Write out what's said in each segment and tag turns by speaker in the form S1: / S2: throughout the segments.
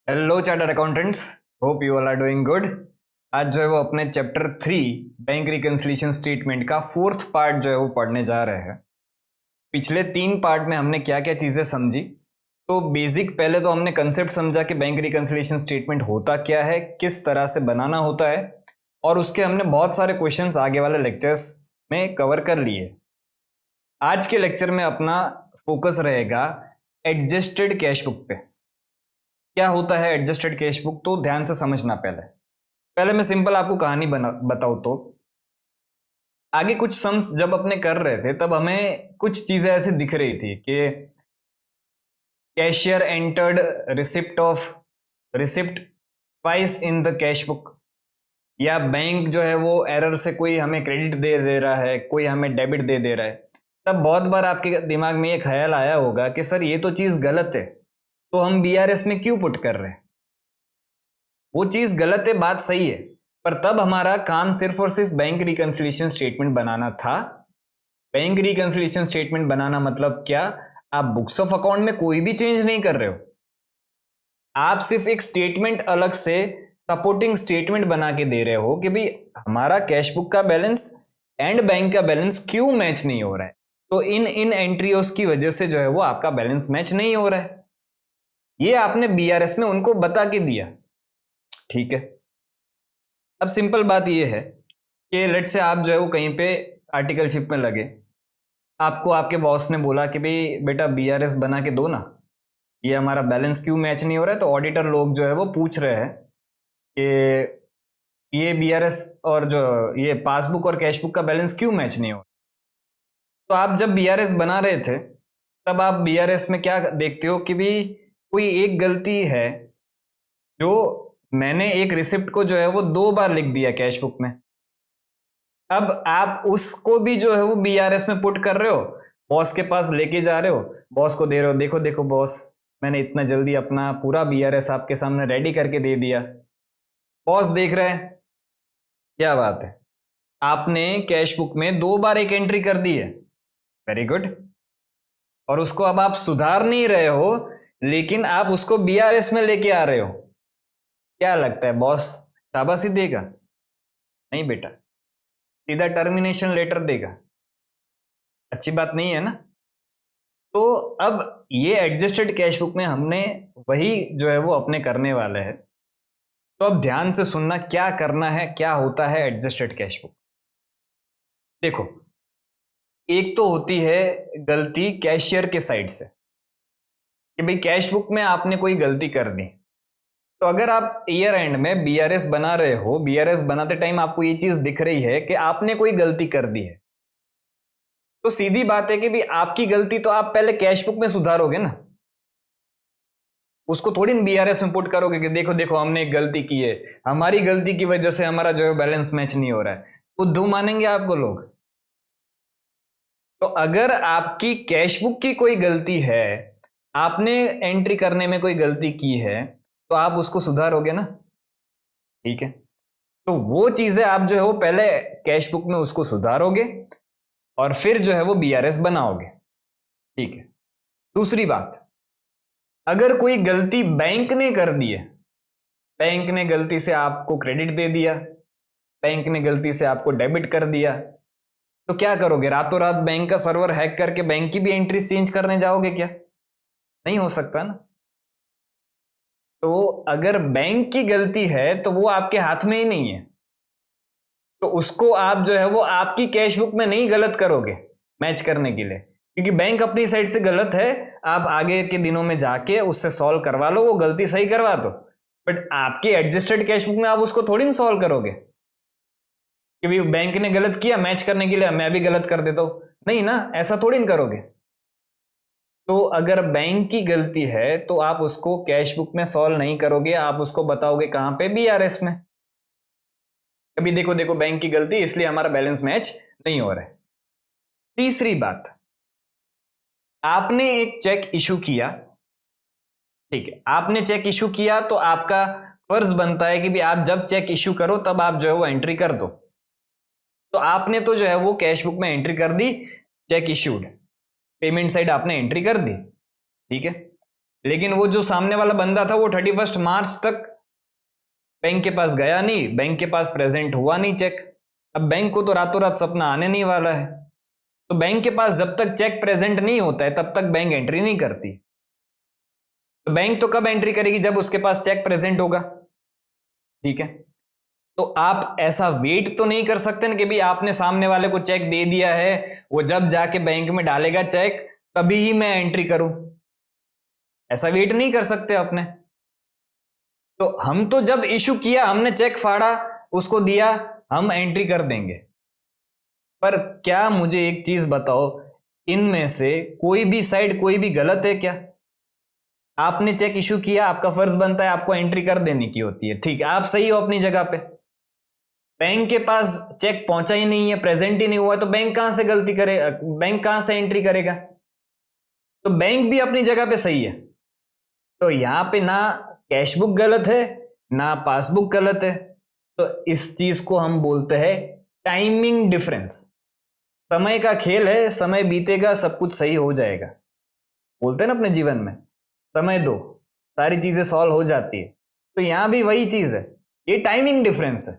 S1: Hello chartered accountants, hope you all are doing good. आज जो है वो अपने चैप्टर 3 बैंक रिकंसिलिएशन स्टेटमेंट का फोर्थ पार्ट जो है वो पढ़ने जा रहे हैं। पिछले 3 पार्ट में हमने क्या क्या चीजें समझी। तो बेसिक पहले तो हमने कंसेप्ट समझा कि बैंक रिकंसिलिएशन स्टेटमेंट होता क्या है, किस तरह से बनाना होता है, और उसके हमने बहुत सारे क्वेश्चंस आगे वाले लेक्चर्स में कवर कर लिए। आज के लेक्चर में अपना फोकस रहेगा एडजस्टेड कैश बुक पे। क्या होता है एडजस्टेड कैश बुक, तो ध्यान से समझना। पहले पहले मैं सिंपल आपको कहानी बताऊं तो आगे कुछ सम्स जब अपने कर रहे थे तब हमें कुछ चीजें ऐसी दिख रही थी कि cashier entered receipt twice in the cash book, या बैंक जो है वो एरर से कोई हमें क्रेडिट दे रहा है, कोई हमें डेबिट दे रहा है। तब बहुत बार आपके दिमाग में ये ख्याल आया होगा कि सर ये तो चीज गलत है, तो हम बीआरएस में क्यों पुट कर रहे हैं। वो चीज गलत है, बात सही है, पर तब हमारा काम सिर्फ और सिर्फ बैंक रिकंसिलिएशन स्टेटमेंट बनाना था। बैंक रिकंसिलिएशन स्टेटमेंट बनाना मतलब क्या? आप बुक्स ऑफ अकाउंट में कोई भी चेंज नहीं कर रहे हो, आप सिर्फ एक स्टेटमेंट अलग से सपोर्टिंग स्टेटमेंट बना के दे रहे हो कि भाई हमारा कैश बुक का बैलेंस एंड बैंक का बैलेंस क्यों मैच नहीं हो रहा है। तो इन एंट्रीज की वजह से जो है वो आपका बैलेंस मैच नहीं हो रहा है, ये आपने बीआरएस में उनको बता के दिया। ठीक है, अब सिंपल बात यह है कि लेट से आप जो है वो कहीं पे आर्टिकलशिप में लगे, आपको आपके बॉस ने बोला कि भाई बेटा बीआरएस बना के दो ना, ये हमारा बैलेंस क्यों मैच नहीं हो रहा है। तो ऑडिटर लोग जो है वो पूछ रहे हैं कि ये बीआरएस और जो ये पासबुक और कैशबुक का बैलेंस क्यों मैच नहीं हो रहा। तो आप जब बीआरएस बना रहे थे तब आप बीआरएस में क्या देखते हो कि भाई कोई एक गलती है, जो मैंने एक रिसिप्ट को जो है वो 2 बार लिख दिया कैश बुक में। अब आप उसको भी जो है वो बीआरएस में पुट कर रहे हो, बॉस के पास लेके जा रहे हो, बॉस को दे रहे हो, देखो देखो बॉस, मैंने इतना जल्दी अपना पूरा बीआरएस आपके सामने रेडी करके दे दिया। बॉस देख रहे हैं, क्या बात है, आपने कैश बुक में 2 बार एक एंट्री कर दी है, वेरी गुड। और उसको अब आप सुधार नहीं रहे हो, लेकिन आप उसको बीआरएस में लेके आ रहे हो। क्या लगता है बॉस शाबाशी देगा? नहीं बेटा, सीधा टर्मिनेशन लेटर देगा। अच्छी बात नहीं है ना। तो अब ये एडजस्टेड कैश बुक में हमने वही जो है वो अपने करने वाले हैं। तो अब ध्यान से सुनना, क्या करना है, क्या होता है एडजस्टेड कैश बुक। देखो, एक तो होती है गलती कैशियर के साइड से कि भाई कैश बुक में आपने कोई गलती कर दी। तो अगर आप ईयर एंड में बीआरएस बना रहे हो, बीआरएस बनाते टाइम आपको ये चीज दिख रही है कि आपने कोई गलती कर दी है, तो सीधी बात है कि भी आपकी गलती तो आप पहले कैश बुक में सुधारोगे ना, उसको थोड़ी बीआरएस में पुट करोगे कि देखो देखो हमने एक गलती की है, हमारी गलती की वजह से हमारा जो है बैलेंस मैच नहीं हो रहा है। बुद्धू मानेंगे आपको लोग। तो अगर आपकी कैश बुक की कोई गलती है, आपने एंट्री करने में कोई गलती की है, तो आप उसको सुधारोगे ना। ठीक है, तो वो चीजें आप जो है वो पहले कैश बुक में उसको सुधारोगे और फिर जो है वो बीआरएस बनाओगे। ठीक है, दूसरी बात, अगर कोई गलती बैंक ने कर दी है, बैंक ने गलती से आपको क्रेडिट दे दिया, बैंक ने गलती से आपको डेबिट कर दिया, तो क्या करोगे? रातों रात बैंक का सर्वर हैक करके बैंक की भी एंट्रीज चेंज करने जाओगे क्या? नहीं हो सकता ना। तो अगर बैंक की गलती है तो वो आपके हाथ में ही नहीं है, तो उसको आप जो है वो आपकी कैश बुक में नहीं गलत करोगे मैच करने के लिए, क्योंकि बैंक अपनी साइड से गलत है। आप आगे के दिनों में जाके उससे सॉल्व करवा लो, वो गलती सही करवा दो। बट आपकी एडजस्टेड कैश बुक में आप उसको थोड़ी ना सॉल्व करोगे कि भाई बैंक ने गलत किया, मैच करने के लिए मैं भी गलत कर देता हूं। नहीं ना, ऐसा थोड़ी ना करोगे। तो अगर बैंक की गलती है तो आप उसको कैश बुक में सॉल्व नहीं करोगे, आप उसको बताओगे कहां पे? बीआरएस में। अभी देखो देखो बैंक की गलती, इसलिए हमारा बैलेंस मैच नहीं हो रहा है। तीसरी बात, आपने एक चेक इशू किया। ठीक है, आपने चेक इशू किया तो आपका फर्ज बनता है कि भी आप जब चेक इशू करो तब आप जो है वो एंट्री कर दो। तो आपने तो जो है वो कैश बुक में एंट्री कर दी, चेक इश्यूड, पेमेंट साइड आपने एंट्री कर दी। ठीक है, लेकिन वो जो सामने वाला बंदा था वो 31 मार्च तक बैंक के पास गया नहीं, बैंक के पास प्रेजेंट हुआ नहीं चेक। अब बैंक को तो रातों रात सपना आने नहीं वाला है, तो बैंक के पास जब तक चेक प्रेजेंट नहीं होता है तब तक बैंक एंट्री नहीं करती। तो बैंक तो कब एंट्री करेगी, जब उसके पास चेक प्रेजेंट होगा। ठीक है, तो आप ऐसा वेट तो नहीं कर सकते ना कि भाई आपने सामने वाले को चेक दे दिया है, वो जब जाके बैंक में डालेगा चेक तभी ही मैं एंट्री करूं, ऐसा वेट नहीं कर सकते आपने। तो हम तो जब इशू किया, हमने चेक फाड़ा, उसको दिया, हम एंट्री कर देंगे। पर क्या मुझे एक चीज बताओ, इनमें से कोई भी साइड कोई भी गलत है क्या? आपने चेक इशू किया, आपका फर्ज बनता है आपको एंट्री कर देने की होती है, ठीक है, आप सही हो अपनी जगह पे। बैंक के पास चेक पहुंचा ही नहीं है, प्रेजेंट ही नहीं हुआ, तो बैंक कहां से गलती करेगा, बैंक कहां से एंट्री करेगा? तो बैंक भी अपनी जगह पे सही है। तो यहां पे ना कैशबुक गलत है ना पासबुक गलत है, तो इस चीज को हम बोलते हैं टाइमिंग डिफरेंस। समय का खेल है, समय बीतेगा सब कुछ सही हो जाएगा, बोलते हैं ना अपने जीवन में, समय दो सारी चीजें सॉल्व हो जाती है। तो यहां भी वही चीज है, ये टाइमिंग डिफरेंस है।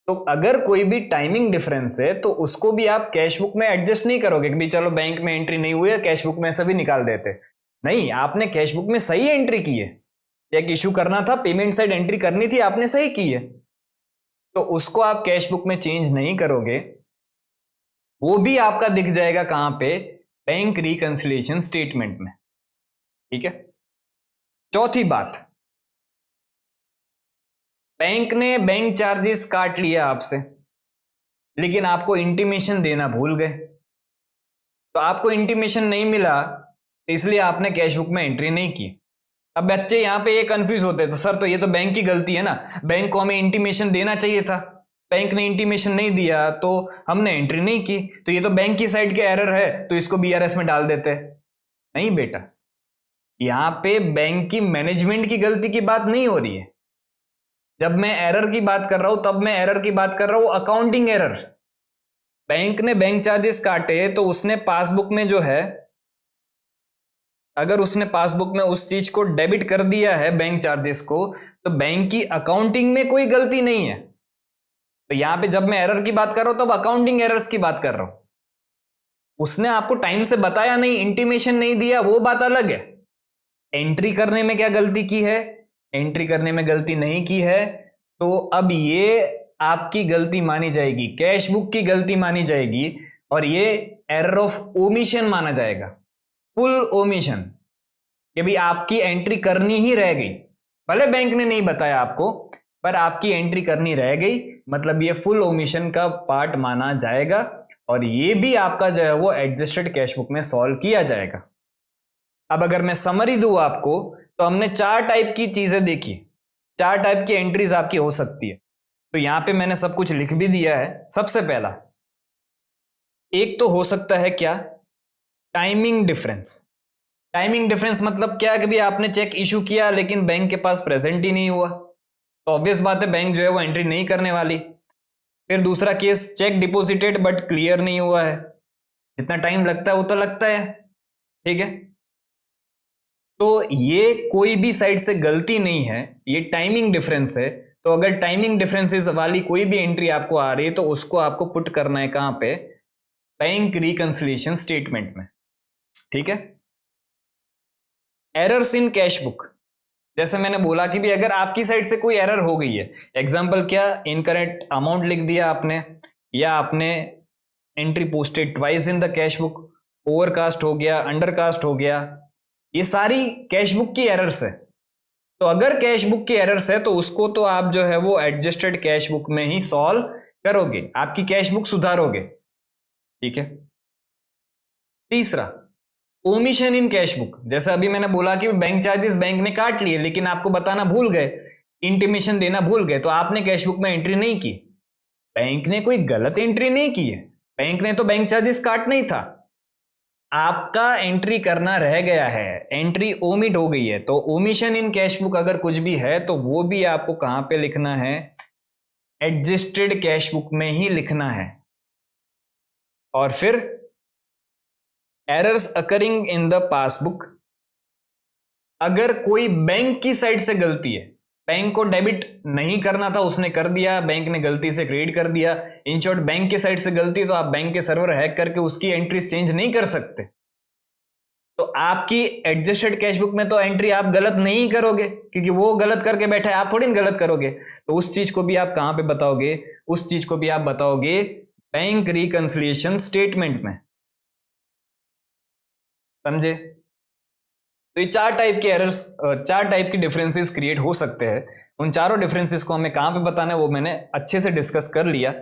S1: तो अगर कोई भी टाइमिंग डिफरेंस है तो उसको भी आप कैशबुक में एडजस्ट नहीं करोगे कि भी चलो बैंक में एंट्री नहीं हुई है कैशबुक में से भी निकाल देते। नहीं, आपने कैशबुक में सही एंट्री की है, चेक इशू करना था, पेमेंट साइड एंट्री करनी थी, आपने सही की है, तो उसको आप कैशबुक में चेंज नहीं करोगे। वो भी आपका दिख जाएगा कहां पे, बैंक रिकंसिलिएशन स्टेटमेंट में। ठीक है, चौथी बात, बैंक ने बैंक चार्जेस काट लिया आपसे, लेकिन आपको इंटीमेशन देना भूल गए। तो आपको इंटीमेशन नहीं मिला तो इसलिए आपने कैशबुक में एंट्री नहीं की। अब बच्चे यहां पे ये कंफ्यूज होते हैं, तो सर तो ये तो बैंक की गलती है ना, बैंक को हमें इंटीमेशन देना चाहिए था, बैंक ने इंटीमेशन नहीं दिया तो हमने एंट्री नहीं की, तो ये तो बैंक की साइड के एरर है, तो इसको बीआरएस में डाल देते। नहीं बेटा, यहां पे बैंक की मैनेजमेंट की गलती की बात नहीं हो रही है। जब मैं एरर की बात कर रहा हूं तब मैं एरर की बात कर रहा हूं अकाउंटिंग एरर। बैंक ने बैंक चार्जेस काटे तो उसने पासबुक में जो है, अगर उसने पासबुक में उस चीज को डेबिट कर दिया है बैंक चार्जेस को, तो बैंक की अकाउंटिंग में कोई गलती नहीं है। तो यहां पे जब मैं एरर की बात कर रहा हूं तब अकाउंटिंग एरर्स की बात कर रहा हूं। उसने आपको टाइम से बताया नहीं, इंटीमेशन नहीं दिया, वो बात अलग है। एंट्री करने में क्या गलती की है, एंट्री करने में गलती नहीं की है, तो अब ये आपकी गलती मानी जाएगी, कैश बुक की गलती मानी जाएगी, और ये एरर ऑफ ओमिशन माना जाएगा, फुल ओमिशन, कि भाई आपकी एंट्री करनी ही रह गई, भले बैंक ने नहीं बताया आपको, पर आपकी एंट्री करनी रह गई, मतलब ये फुल ओमिशन का पार्ट माना जाएगा, और ये भी आपका जो है वो एडजस्टेड कैश बुक में सॉल्व किया जाएगा। अब अगर मैं समरी दूं आपको, तो हमने 4 टाइप की चीजें देखी, 4 टाइप की एंट्रीज आपकी हो सकती है। तो यहां पे मैंने सब कुछ लिख भी दिया है। सबसे पहला, एक तो हो सकता है क्या, टाइमिंग डिफरेंस। टाइमिंग डिफरेंस मतलब क्या है कि भी आपने चेक इशू किया लेकिन बैंक के पास प्रेजेंट ही नहीं हुआ, तो ऑब्वियस बात है बैंक जो है वो एंट्री नहीं करने वाली। फिर दूसरा case, check deposited but clear नहीं हुआ है, जितना टाइम लगता है वो तो लगता है, ठीक है, तो ये कोई भी साइड से गलती नहीं है, ये टाइमिंग डिफरेंस है। तो अगर टाइमिंग डिफरेंसेस वाली कोई भी एंट्री आपको आ रही है तो उसको आपको पुट करना है कहां पे, बैंक रिकंसिलिएशन स्टेटमेंट में। ठीक है, एरर्स इन कैश बुक, जैसे मैंने बोला कि भी अगर आपकी साइड से कोई एरर हो गई है, एग्जांपल क्या, इनकरेक्ट अमाउंट लिख दिया आपने, या आपने entry posted twice in the cash book, overcast हो गया, अंडरकास्ट हो गया, ये सारी कैश बुक की एरर्स है। तो अगर कैश बुक की एरर्स है तो उसको तो आप जो है वो एडजस्टेड कैश बुक में ही सॉल्व करोगे, आपकी कैश बुक सुधारोगे। ठीक है, तीसरा, ओमिशन इन कैश बुक, जैसे अभी मैंने बोला कि बैंक चार्जेस बैंक ने काट लिए लेकिन आपको बताना भूल गए, इंटीमेशन देना भूल गए, तो आपने कैश बुक में एंट्री नहीं की। बैंक ने कोई गलत एंट्री नहीं की है, बैंक ने तो बैंक चार्जेस काटना ही था, आपका एंट्री करना रह गया है, एंट्री ओमिट हो गई है। तो ओमिशन इन कैश बुक अगर कुछ भी है तो वो भी आपको कहां पे लिखना है, एडजस्टेड कैश बुक में ही लिखना है। और फिर errors occurring in the passbook, अगर कोई बैंक की साइड से गलती है, बैंक को डेबिट नहीं करना था उसने कर दिया, बैंक ने गलती से क्रेडिट कर दिया, इन शॉर्ट बैंक के साइड से गलती, तो आप बैंक के सर्वर हैक करके उसकी एंट्रीज चेंज नहीं कर सकते। तो आपकी एडजस्टेड कैश बुक में तो एंट्री आप गलत नहीं करोगे, क्योंकि वो गलत करके बैठा है, आप थोड़ी ना गलत करोगे। तो उस चीज को भी आप कहां पे बताओगे? उस चीज को भी आप बताओगे बैंक रिकंसिलिएशन स्टेटमेंट में। समझे? तो ये चार टाइप के एरर्स, चार टाइप के डिफरेंसेस क्रिएट हो सकते हैं। उन चारों डिफरेंसेस को हमें कहां पे बताना है वो मैंने अच्छे से डिस्कस कर लिया।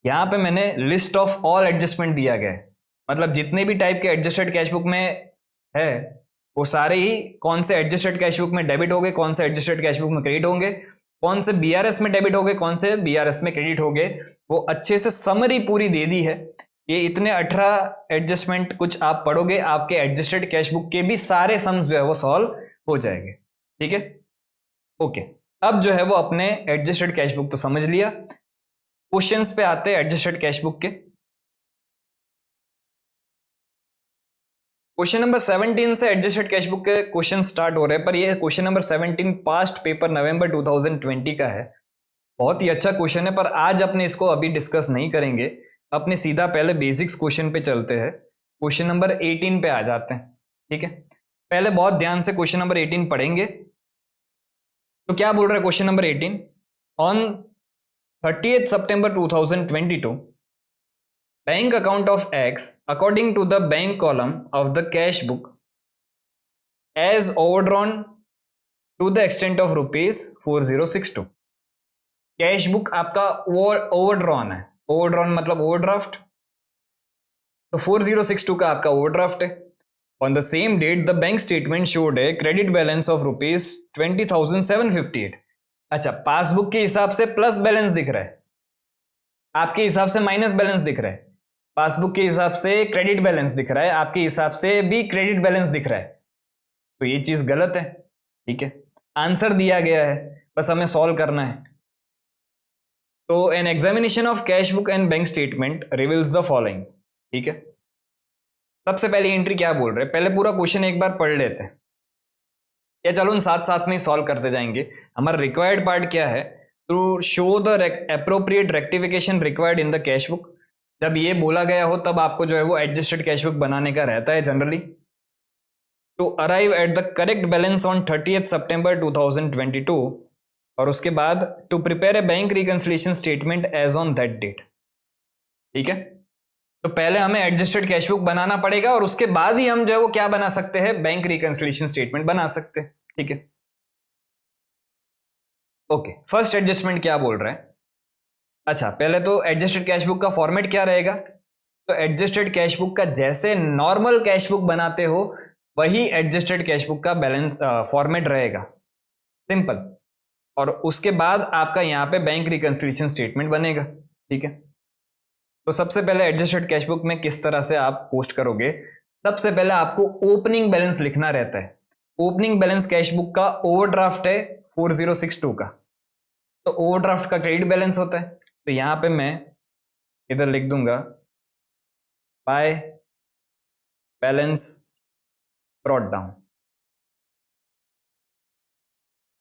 S1: यहां पे मैंने लिस्ट ऑफ ऑल एडजस्टमेंट दिया गया है, मतलब जितने भी टाइप के एडजस्टेड कैश बुक में है वो सारे ही कौन से एडजस्टेड कैश बुक में डेबिट हो गए, कौन से एडजस्टेड कैश बुक में क्रेडिट होंगे, कौन से बीआरएस में डेबिट हो गए, कौन से बीआरएस में क्रेडिट हो गए, वो अच्छे से समरी पूरी दे दी है। ये इतने 18 एडजस्टमेंट कुछ आप पढ़ोगे, आपके एडजस्टेड कैश बुक के भी सारे सम्स जो है वो सॉल्व हो जाएंगे। ठीक है, ओके। अब जो है वो अपने एडजस्टेड कैश बुक तो समझ लिया, क्वेश्चंस पे आते हैं एडजस्टेड कैश बुक के। क्वेश्चन नंबर 17 से एडजस्टेड कैश बुक के क्वेश्चन स्टार्ट हो रहे हैं, पर ये क्वेश्चन नंबर 17 पास्ट पेपर नवंबर 2020 का है। बहुत ही अच्छा क्वेश्चन है, पर आज अपने इसको अभी डिस्कस नहीं करेंगे, अपने सीधा पहले बेसिक्स क्वेश्चन पे चलते हैं। क्वेश्चन नंबर 18 पे आ जाते हैं। ठीक है, पहले बहुत ध्यान से क्वेश्चन नंबर 18 पढ़ेंगे। तो क्या बोल रहा है question number 18? On 30th September 2022, bank account of X according to the bank column of the cash book as overdrawn to the extent of rupees 4062। Cash book आपका ओवरड्रॉन है, ओवरड्रॉन मतलब overdraft, तो 4062 का आपका ओवरड्राफ्ट है। On the same date the bank statement showed a credit balance of rupees 20,758। अच्छा, passbook के हिसाब से प्लस बैलेंस दिख रहा है, आपके हिसाब से माइनस बैलेंस दिख रहा है। पासबुक के हिसाब से क्रेडिट बैलेंस दिख रहा है, आपके हिसाब से भी क्रेडिट बैलेंस दिख रहा है, तो ये चीज गलत है। ठीक है, आंसर दिया गया है, बस हमें सॉल्व करना है। तो an examination of cash book and bank statement reveals the following. ठीक है, सबसे पहले एंट्री क्या बोल रहे हैं, पहले पूरा क्वेश्चन एक बार पढ़ लेते हैं, या चलो उन साथ साथ में ही सॉल्व करते जाएंगे। हमारा रिक्वायर्ड पार्ट क्या है? To show the appropriate rectification required in the cash book. जब ये बोला गया हो तब आपको जो है वो एडजस्टेड कैश बुक बनाने का रहता है generally. To arrive at the correct balance on 30th September 2022, और उसके बाद to prepare a bank reconciliation statement as on that date. ठीक है, तो पहले हमें एडजस्टेड कैश बुक बनाना पड़ेगा और उसके बाद ही हम जो है वो क्या बना सकते हैं, बैंक रिकंसिलिएशन स्टेटमेंट बना सकते हैं। ठीक है, ओके। फर्स्ट एडजस्टमेंट क्या बोल रहा है? अच्छा, पहले तो एडजस्टेड कैश बुक का फॉर्मेट क्या रहेगा? तो एडजस्टेड कैश बुक का जैसे नॉर्मल कैश बुक बनाते हो वही एडजस्टेड कैश बुक का बैलेंस फॉर्मेट रहेगा, सिंपल। और उसके बाद आपका यहां पे बैंक रिकंसिलिएशन स्टेटमेंट बनेगा। ठीक है, तो सबसे पहले एडजस्टेड कैश बुक में किस तरह से आप पोस्ट करोगे? सबसे पहले आपको ओपनिंग बैलेंस लिखना रहता है। ओपनिंग बैलेंस कैश बुक का ओवरड्राफ्ट है 4062 का, तो ओवरड्राफ्ट का क्रेडिट बैलेंस होता है। तो यहां पे मैं इधर लिख दूंगा बाय बैलेंस ब्रॉट डाउन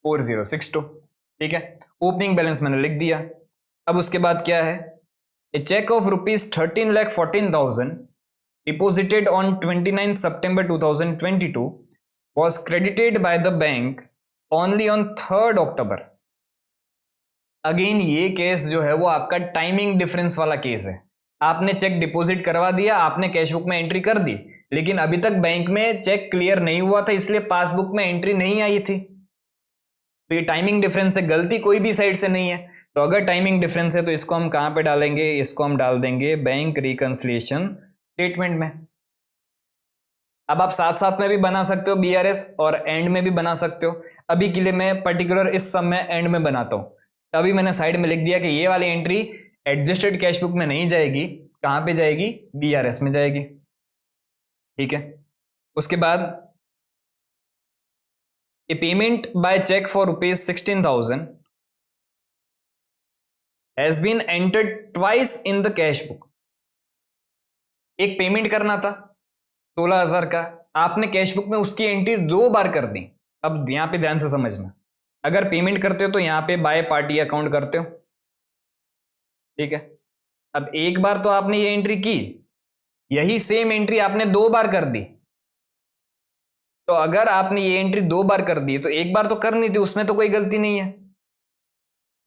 S1: 4062। ठीक है, ओपनिंग बैलेंस मैंने लिख दिया। अब उसके बाद क्या है? A cheque of rupees 13,14,000 deposited on 29th September 2022 was credited by the bank only on 3rd October। Again ये केस जो है वो आपका टाइमिंग डिफरेंस वाला केस है। आपने चेक डिपॉजिट करवा दिया, आपने कैश बुक में एंट्री कर दी, लेकिन अभी तक बैंक में चेक क्लियर नहीं हुआ था, इसलिए पासबुक में एंट्री नहीं आई थी। तो ये टाइमिंग डिफरेंस है, गलती कोई भी साइड से नहीं है। तो अगर टाइमिंग डिफरेंस है तो इसको हम कहां पे डालेंगे? इसको हम डाल देंगे बैंक रिकंसिलिएशन स्टेटमेंट में। अब आप साथ साथ में भी बना सकते हो बीआरएस और एंड में भी बना सकते हो। अभी के लिए मैं पर्टिकुलर इस सम में एंड में बनाता हूं, तो अभी मैंने साइड में लिख दिया कि ये वाली एंट्री एडजस्टेड कैश बुक में नहीं जाएगी, कहां पे जाएगी? बीआरएस में जाएगी। ठीक है, उसके बाद a payment by cheque for rupees 16,000 has been entered twice in the cash book. एक पेमेंट करना था 16,000 का, आपने कैश बुक में उसकी एंट्री 2 बार कर दी। अब यहाँ पे ध्यान से समझना, अगर पेमेंट करते हो तो यहाँ पे बाय पार्टी अकाउंट करते हो, ठीक है। अब एक बार तो आपने ये एंट्री की, यही सेम एंट्री आपने 2 बार कर दी, तो अगर आपने ये एंट्री 2 बार कर दी तो एक बार तो करनी थी, उसमें तो कोई गलती नहीं है।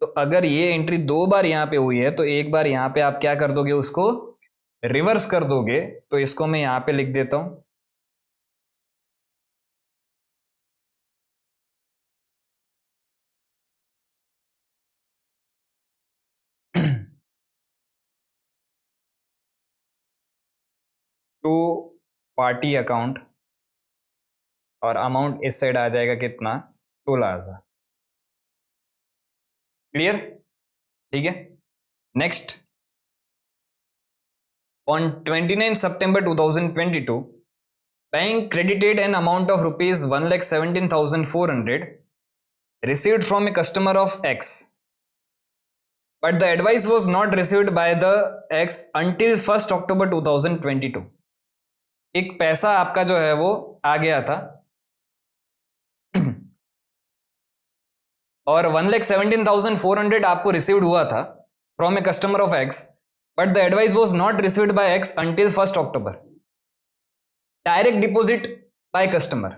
S1: तो अगर ये एंट्री 2 बार यहां पे हुई है तो एक बार यहां पे आप क्या कर दोगे, उसको रिवर्स कर दोगे। तो इसको मैं यहां पे लिख देता हूं, टू पार्टी अकाउंट, और अमाउंट इस साइड आ जाएगा कितना, 16,000। क्लियर, ठीक है। Next, on 29 September 2022, bank credited an amount of rupees 1,17,400 received from a customer of X, but the advice was not received by the X until 1st October 2022। एक पैसा आपका जो है वो आ गया था और 1,17,400 आपको रिसीव्ड हुआ था from a customer of x, but the advice was not received by x until 1st October। Direct deposit by customer.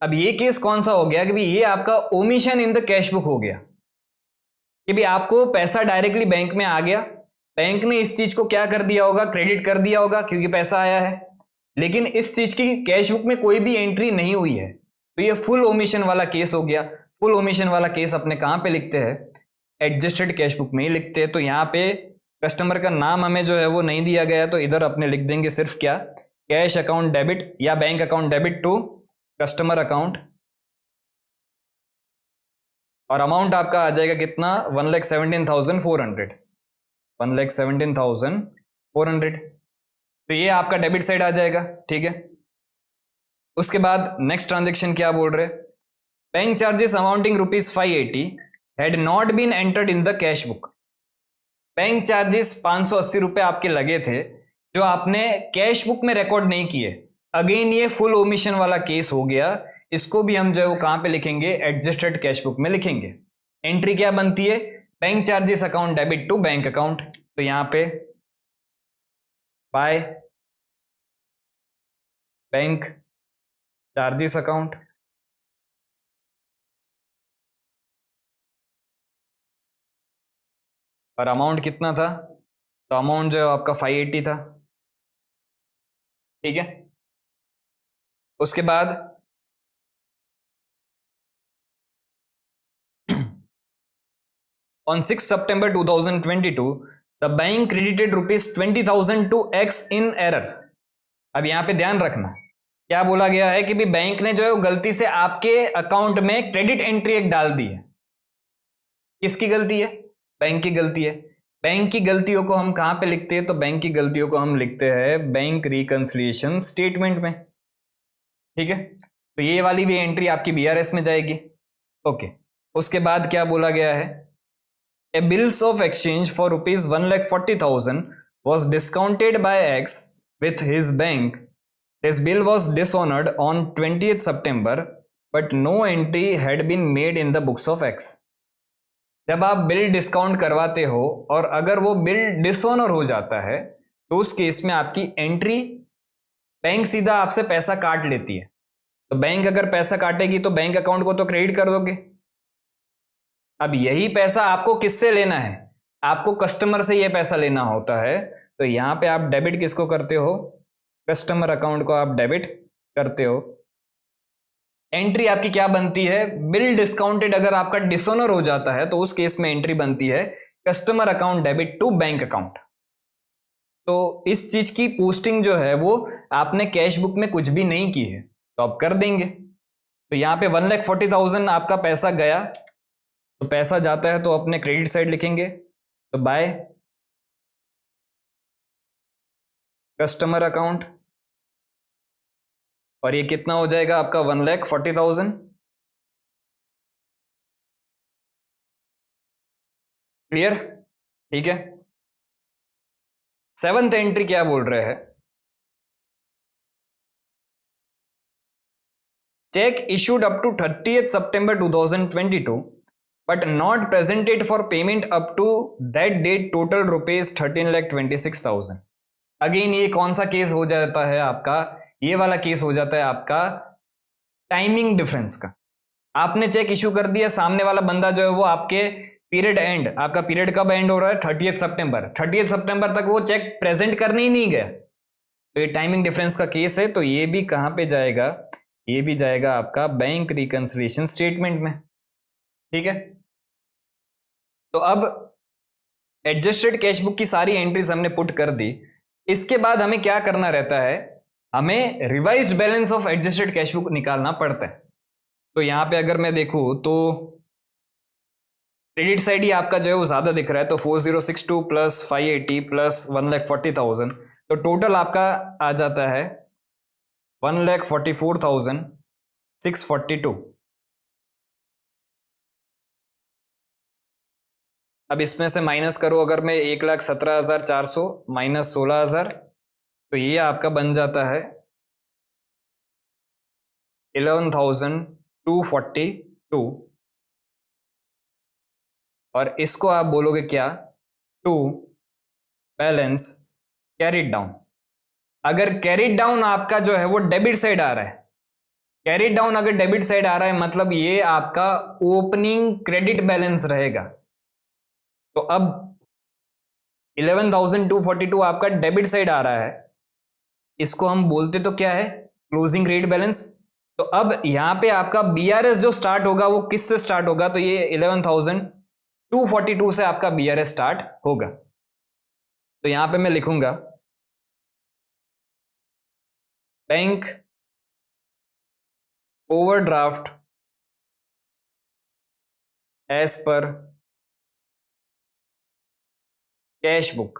S1: अब ये केस कौन सा हो गया कि भाई ये आपका omission in the cash book हो गया, कि भाई आपको पैसा डायरेक्टली बैंक में आ गया, बैंक ने इस चीज को क्या कर दिया होगा, क्रेडिट कर दिया होगा क्योंकि पैसा आया है, लेकिन इस चीज की कैश बुक में कोई भी एंट्री नहीं हुई है, तो ये फुल ओमिशन वाला केस हो गया। फुल ओमिशन वाला केस अपने कहां पे लिखते हैं, एडजस्टेड कैश बुक में ही लिखते हैं। तो यहाँ पे कस्टमर का नाम हमें जो है वो नहीं दिया गया, तो इधर अपने लिख देंगे सिर्फ क्या, कैश अकाउंट डेबिट या bank account debit to customer account, और अमाउंट आपका आ जाएगा कितना, 1,17,400, 1,17,400। तो ये आपका डेबिट साइड आ जाएगा, ठीक है। उसके बाद नेक्स्ट ट्रांजेक्शन क्या बोल रहे, bank charges amounting ₹580 had not been entered in the cash book. Bank charges 580 रुपए आपके लगे थे जो आपने कैश बुक में रिकॉर्ड नहीं किए। अगेन ये फुल ओमिशन वाला केस हो गया, इसको भी हम जो है वो कहां पे लिखेंगे, एडजस्टेड कैश बुक में लिखेंगे। एंट्री क्या बनती है, bank charges account debit to bank account, तो यहां पे बाय बैंक चार्जेस अकाउंट, और अमाउंट कितना था, तो अमाउंट जो है आपका 580 था, ठीक है। उसके बाद on 6 September 2022 the bank credited ₹20,000 to X in error। अब यहां पे ध्यान रखना, क्या बोला गया है कि भी बैंक ने जो है वो गलती से आपके अकाउंट में क्रेडिट एंट्री एक डाल दी है। किसकी गलती है, बैंक की गलती है। बैंक की गलतियों को हम कहां पे लिखते हैं, तो बैंक की गलतियों को हम लिखते हैं बैंक रिकंसिलिएशन स्टेटमेंट में, ठीक है। तो ये वाली भी एंट्री आपकी बीआरएस में जाएगी, ओके। उसके बाद क्या बोला गया है, a bills of exchange for ₹1,40,000 was discounted by X with his bank। This bill was dishonored on 20th September, but no entry had been made in the books of X। जब आप bill discount करवाते हो और अगर वो bill dishonour हो जाता है तो उस केस में आपकी एंट्री, बैंक सीधा आपसे पैसा काट लेती है। तो बैंक अगर पैसा काटेगी तो बैंक अकाउंट को तो क्रेडिट कर दोगे। अब यही पैसा आपको किससे लेना है, आपको कस्टमर से ये पैसा लेना होता है, तो यहां पे आप डेबिट किसको करते हो, कस्टमर अकाउंट को आप डेबिट करते हो। एंट्री आपकी क्या बनती है, बिल डिस्काउंटेड अगर आपका डिसऑनर हो जाता है तो उस केस में एंट्री बनती है customer account debit to bank account. तो इस चीज की पोस्टिंग जो है वो आपने कैश बुक में कुछ भी नहीं की है तो आप कर देंगे। तो यहां पे 1,40,000 आपका पैसा गया, तो पैसा जाता है तो अपने क्रेडिट साइड लिखेंगे, तो बाय कस्टमर अकाउंट, और ये कितना हो जाएगा आपका 1,40,000। क्लियर, ठीक है। सेवंथ एंट्री क्या बोल रहे हैं, cheque issued up to 30th September 2022 but not presented for payment up to that date total rupees 13,26,000। Again ये कौन सा केस हो जाता है आपका, ये वाला केस हो जाता है आपका टाइमिंग डिफरेंस का। आपने चेक इशू कर दिया, सामने वाला बंदा जो है वो आपके पीरियड एंड, आपका पीरियड कब एंड हो रहा है 30th सितंबर, 30th सितंबर तक वो चेक प्रेजेंट करने ही नहीं गया, तो ये टाइमिंग डिफरेंस का केस है। तो ये भी कहां पे जाएगा, ये भी जाएगा आपका बैंक रिकंसिलिएशन स्टेटमेंट में। ठीक है, तो अब एडजस्टेड कैश बुक की सारी एंट्रीज हमने पुट कर दी। इसके बाद हमें क्या करना रहता है, हमें revised balance of adjusted cash book निकालना पड़ता है। तो यहां पे अगर मैं देखूं तो क्रेडिट साइड ही आपका जो है वो ज्यादा दिख रहा है, तो 4062 प्लस 580 प्लस 1,40,000, तो टोटल आपका आ जाता है 1,44,642। अब इसमें से माइनस करो, अगर मैं 1,17,400 माइनस 16,000, तो ये आपका बन जाता है 11,242, और इसको आप बोलोगे क्या, टू बैलेंस कैरिड डाउन। अगर कैरिड डाउन आपका जो है वो डेबिट साइड आ रहा है, कैरिड डाउन अगर डेबिट साइड आ रहा है मतलब ये आपका ओपनिंग क्रेडिट बैलेंस रहेगा। तो अब 11,242 आपका डेबिट साइड आ रहा है, इसको हम बोलते तो क्या है, क्लोजिंग क्रेडिट बैलेंस। तो अब यहां पे आपका बीआरएस जो स्टार्ट होगा वो किस से स्टार्ट होगा, तो ये 11,242 से आपका बीआरएस स्टार्ट होगा। तो यहां पे मैं लिखूंगा bank overdraft as per cash book.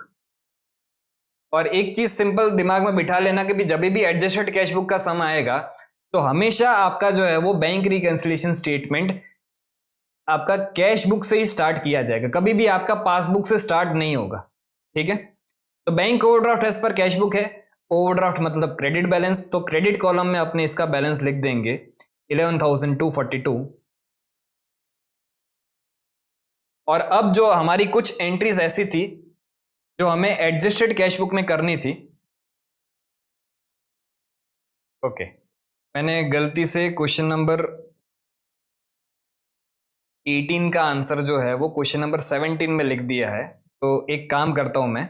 S1: और एक चीज सिंपल दिमाग में बिठा लेना कि जब भी एडजस्टेड कैश बुक का सम आएगा तो हमेशा आपका जो है वो बैंक रिकंसिलिएशन स्टेटमेंट आपका कैश बुक से ही स्टार्ट किया जाएगा, कभी भी आपका पासबुक से स्टार्ट नहीं होगा। ठीक है, तो bank overdraft as per cash book है, ओवरड्राफ्ट मतलब क्रेडिट बैलेंस, तो क्रेडिट कॉलम में अपने इसका बैलेंस लिख देंगे 11,242। और अब जो हमारी कुछ एंट्रीज ऐसी थी जो हमें एडजस्टेड कैश बुक में करनी थी। ओके, मैंने गलती से क्वेश्चन नंबर 18 का आंसर जो है वो क्वेश्चन नंबर 17 में लिख दिया है। तो एक काम करता हूं मैं,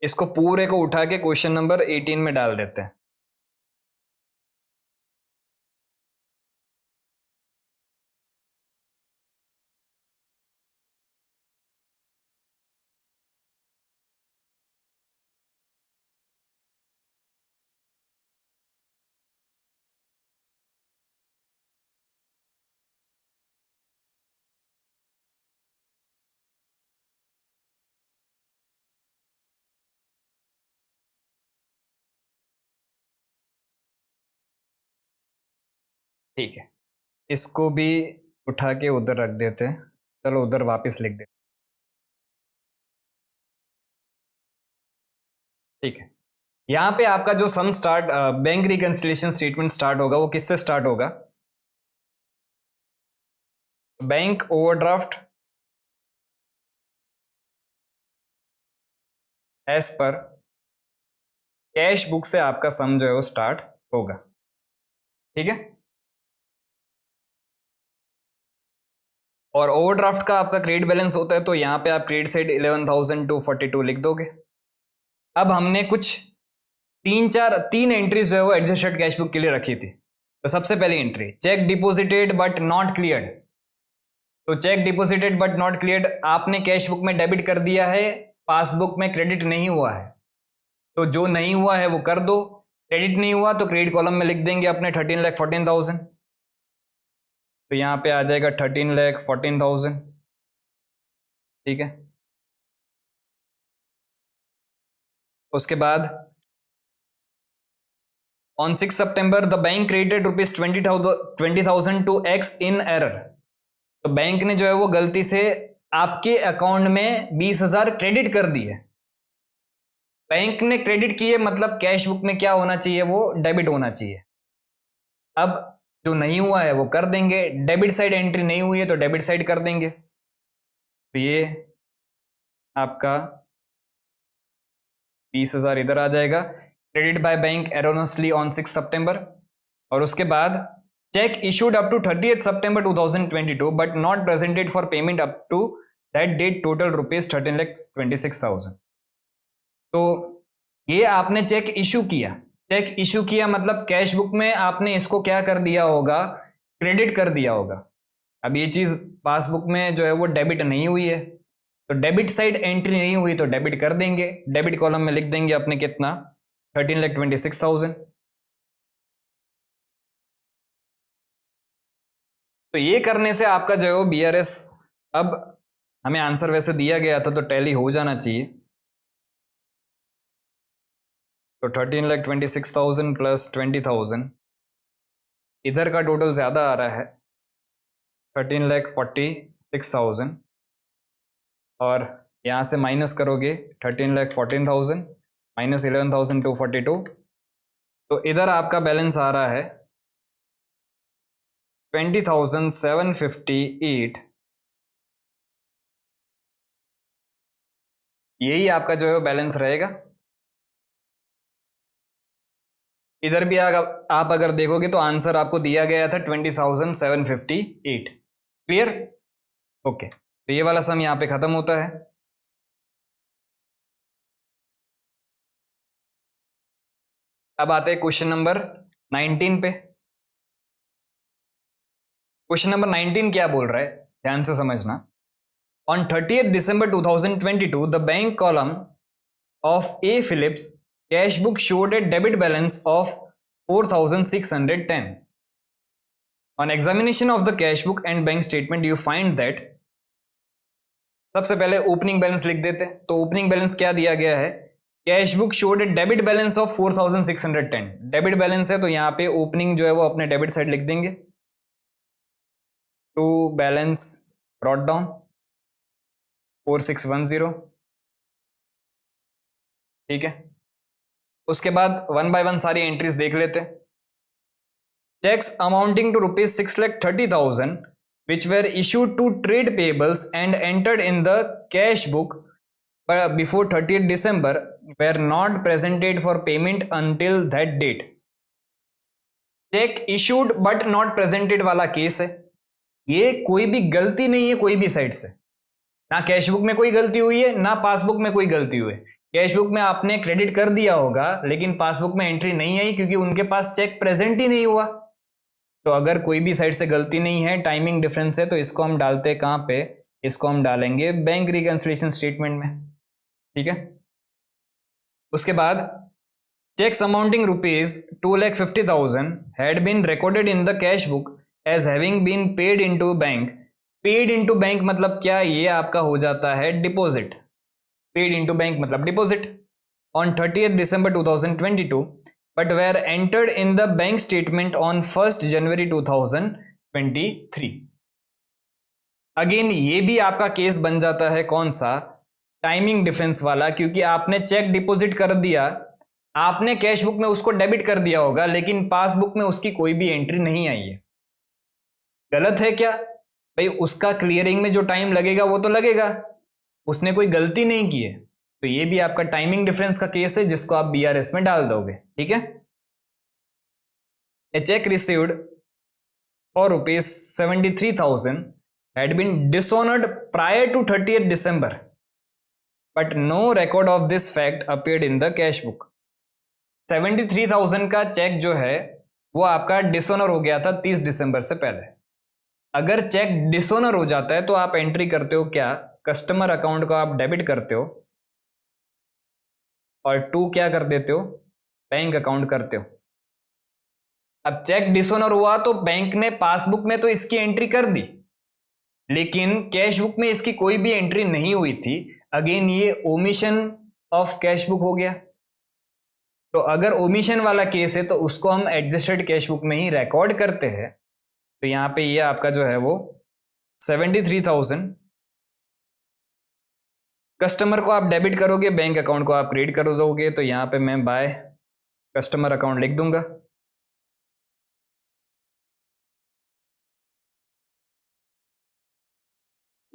S1: इसको पूरे को उठा के क्वेश्चन नंबर 18 में डाल देते हैं। ठीक है, इसको भी उठा के उधर रख देते हैं, चलो उधर वापस लिख देते। ठीक है, यहां पे आपका जो sum start bank reconciliation statement start होगा वो किससे स्टार्ट होगा, bank overdraft as per cash book से आपका सम जो है वो स्टार्ट होगा। ठीक है, और ओवरड्राफ्ट का आपका क्रेडिट बैलेंस होता है, तो यहां पे आप क्रेडिट साइड 11,242 लिख दोगे। अब हमने कुछ तीन एंट्रीज जो है वो एडजस्टेड कैश बुक के लिए रखी थी। तो सबसे पहली entry, cheque deposited but not cleared. तो cheque deposited but not cleared आपने कैश बुक में डेबिट कर दिया है, पासबुक में क्रेडिट नहीं हुआ है, तो जो नहीं हुआ है वो कर दो। क्रेडिट नहीं हुआ तो क्रेडिट कॉलम में लिख देंगे अपने 13,14,000, तो यहां पे आ जाएगा 13,14,000। ठीक है, उसके बाद ऑन 6 सितंबर the bank credited rupees 20,000 to X in error. तो बैंक ने जो है वो गलती से आपके अकाउंट में 20,000 क्रेडिट कर दिए। बैंक ने क्रेडिट किए मतलब कैश बुक में क्या होना चाहिए, वो डेबिट होना चाहिए। अब जो नहीं हुआ है वो कर देंगे, डेबिट साइड एंट्री नहीं हुई है तो डेबिट साइड कर देंगे। तो ये आपका 20,000 इधर आ जाएगा, credit by bank erroneously on 6 सितंबर। और उसके बाद चेक इशूड अप टू 30 सितंबर 2022 but not presented for payment up to that date, total rupees 13,26,000। तो ये आपने चेक इशू किया, चेक इशू किया मतलब कैश बुक में आपने इसको क्या कर दिया होगा, क्रेडिट कर दिया होगा। अब ये चीज पासबुक में जो है वो डेबिट नहीं हुई है, तो डेबिट साइड एंट्री नहीं हुई तो डेबिट कर देंगे, डेबिट कॉलम में लिख देंगे अपने कितना, 13,26,000। तो ये करने से आपका जो है वो BRS, अब हमें आंसर वैसे दिया गया था तो टैली हो जाना चाहिए। तो 13,26,000 प्लस 20,000, इधर का टोटल ज्यादा आ रहा है 13,46,000, और यहाँ से माइनस करोगे 13,14,000 माइनस 11,242, तो इधर आपका बैलेंस आ रहा है 20,758। यही आपका जो है बैलेंस रहेगा। इधर भी आप अगर देखोगे तो आंसर आपको दिया गया था 20,758। क्लियर? ओके, तो ये वाला सम यहां पे खत्म होता है। अब आते हैं क्वेश्चन नंबर 19 पे। क्वेश्चन नंबर 19 क्या बोल रहा है, ध्यान से समझना। On 30th December 2022 the bank column of a Phillips cash book showed a debit balance of 4,610। On examination of the cash book and bank statement you find that, सबसे पहले ओपनिंग बैलेंस लिख देते हैं। तो ओपनिंग बैलेंस क्या दिया गया है, cash book showed a debit balance of 4,610। Debit balance है तो यहां पे ओपनिंग जो है वो अपने डेबिट साइड लिख देंगे, टू बैलेंस ब्रॉट डाउन 4,610। ठीक है, उसके बाद वन बाय वन सारी एंट्रीज देख लेते हैं। Cheques amounting to rupees 6,30,000 which were issued to trade payables and entered in the cash book before 30th December were not presented for payment until that date. Check issued but not presented वाला case है। ये कोई भी गलती नहीं है कोई भी साइड से, ना कैश बुक में कोई गलती हुई है ना पासबुक में कोई गलती हुई है। कैश बुक में आपने क्रेडिट कर दिया होगा लेकिन पासबुक में एंट्री नहीं आई क्योंकि उनके पास चेक प्रेजेंट ही नहीं हुआ। तो अगर कोई भी साइड से गलती नहीं है, टाइमिंग डिफरेंस है, तो इसको हम डालते हैं कहां पे, इसको हम डालेंगे बैंक रिकंसिलिएशन स्टेटमेंट में। ठीक है, उसके बाद cheques amounting rupees 2,50,000 had been recorded in the cash book as having been paid into bank. Paid into bank मतलब क्या, ये आपका हो जाता है डिपॉजिट। पेड इनटू बैंक मतलब deposit on 30th December 2022 but were entered in the bank statement on 1st January 2023। Again ये भी आपका केस बन जाता है कौन सा, टाइमिंग डिफरेंस वाला, क्योंकि आपने चेक डिपॉजिट कर दिया, आपने कैश बुक में उसको डेबिट कर दिया होगा लेकिन पासबुक में उसकी कोई भी एंट्री नहीं आई है। गलत है क्या भाई, उसका क्लियरिंग में जो टाइम लगेगा वो तो लगेगा, उसने कोई गलती नहीं की है। तो ये भी आपका टाइमिंग डिफरेंस का केस है जिसको आप BRS में डाल दोगे। ठीक है, a cheque received for rupees 73,000 had been dishonored prior to 30th December but no record of this fact appeared in the cash book। 73,000 का चेक जो है वो आपका डिसोनर हो गया था 30 दिसंबर से पहले। अगर चेक डिसोनर हो जाता है तो आप एंट्री करते हो क्या, कस्टमर अकाउंट को आप डेबिट करते हो और टू क्या कर देते हो, बैंक अकाउंट करते हो। अब चेक डिसोनर हुआ तो बैंक ने पासबुक में तो इसकी एंट्री कर दी लेकिन कैश बुक में इसकी कोई भी एंट्री नहीं हुई थी। अगेन ये ओमिशन ऑफ कैश बुक हो गया। तो अगर ओमिशन वाला केस है तो उसको हम एडजस्टेड कैश बुक में ही रिकॉर्ड करते हैं। तो यहां पे ये आपका जो है वो 73,000 कस्टमर को आप डेबिट करोगे, बैंक अकाउंट को आप क्रेडिट कर दोगे। तो यहां पे मैं बाय कस्टमर अकाउंट लिख दूंगा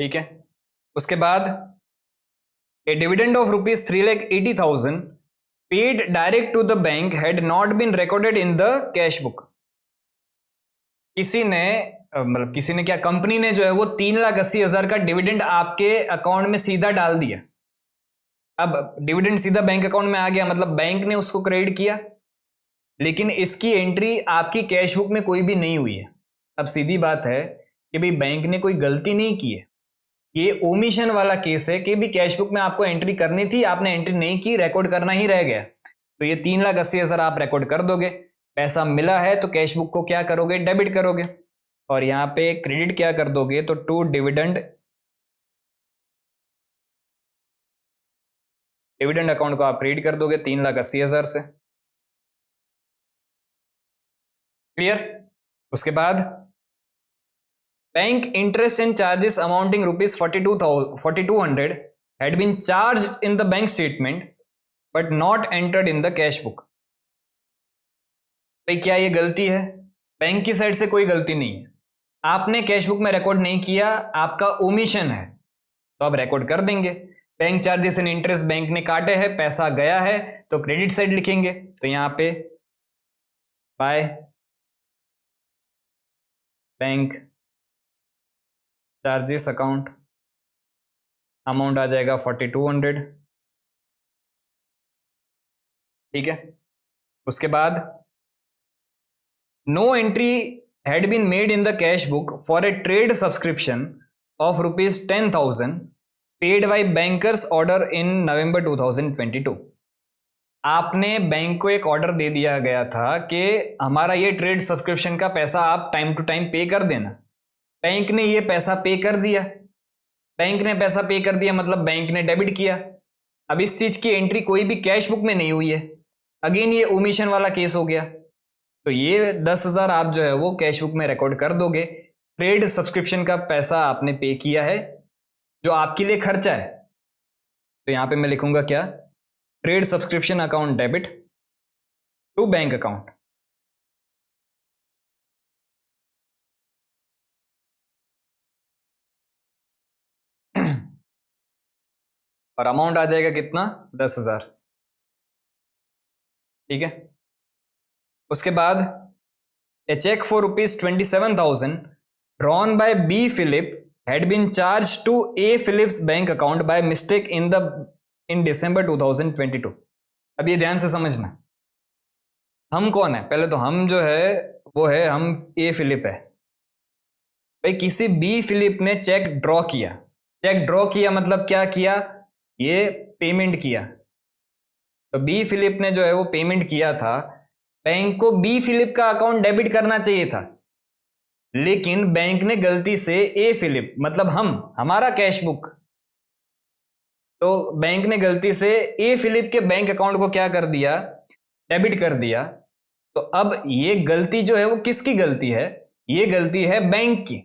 S1: ठीक है। उसके बाद a dividend of ₹3,80,000 paid direct to the bank had not been recorded in the cash book. किसी ने मतलब किसी ने क्या, कंपनी ने जो है वो 3,80,000 का डिविडेंड आपके अकाउंट में सीधा डाल दिया। अब डिविडेंड सीधा बैंक अकाउंट में आ गया, मतलब बैंक ने उसको क्रेडिट किया, लेकिन इसकी एंट्री आपकी कैश बुक में कोई भी नहीं हुई है। अब सीधी बात है कि भाई बैंक ने कोई गलती नहीं की है, ये ओमिशन वाला केस है कि भी कैश बुक में आपको एंट्री करनी थी, आपने एंट्री नहीं की, रिकॉर्ड करना ही रह गया। तो ये 3,80,000 आप रिकॉर्ड कर दोगे, पैसा मिला है तो कैश बुक को क्या करोगे, डेबिट करोगे, और यहां पे क्रेडिट क्या कर दोगे, तो टू डिविडेंड अकाउंट को आप क्रेडिट कर दोगे 3,80,000 से। क्लियर। उसके बाद bank interest and charges amounting ₹4200 had been charged in the bank statement but not entered in the cash book। भाई क्या ये गलती है? बैंक की साइड से कोई गलती नहीं है, आपने कैश बुक में रिकॉर्ड नहीं किया, आपका ओमिशन है, तो आप रिकॉर्ड कर देंगे। Bank charges and interest bank ने काटे हैं, पैसा गया है, तो क्रेडिट साइड लिखेंगे, तो यहां पे by bank charges account amount आ जाएगा 4200। ठीक है। उसके बाद no entry had been made in the cash book for a trade subscription of ₹10,000 paid by bankers order in November 2022। आपने बैंक को एक ऑर्डर दे दिया गया था कि हमारा ये ट्रेड सब्सक्रिप्शन का पैसा आप टाइम टू टाइम पे कर देना। बैंक ने ये पैसा पे कर दिया, बैंक ने पैसा पे कर दिया मतलब बैंक ने डेबिट किया। अब इस चीज की एंट्री कोई भी कैश बुक में नहीं हुई है, अगेन ये ओमिशन वाला केस हो गया, तो ये 10,000 आप जो है वो कैश बुक में रिकॉर्ड कर दोगे। ट्रेड सब्सक्रिप्शन का पैसा आपने पे किया है जो आपके लिए खर्चा है, तो यहां पे मैं लिखूंगा क्या, trade subscription account debit to bank account. और अमाउंट आ जाएगा कितना, 10,000। ठीक है। उसके बाद a cheque for ₹27,000 drawn by B Philip had been charged to A Phillips bank account by mistake in December 2022। अब ये ध्यान से समझना, हम कौन है, पहले तो हम जो है वो है, हम ए फिलिप है। भाई किसी बी फिलिप ने चेक ड्रॉ किया, चेक ड्रॉ किया मतलब क्या किया, ये पेमेंट किया, तो बी फिलिप ने जो है वो पेमेंट किया था, बैंक को बी फिलिप का अकाउंट डेबिट करना चाहिए था, लेकिन बैंक ने गलती से ए फिलिप मतलब हमारा कैश बुक, तो बैंक ने गलती से ए फिलिप के बैंक अकाउंट को क्या कर दिया, डेबिट कर दिया। तो अब ये गलती जो है वो किसकी गलती है, ये गलती है बैंक की,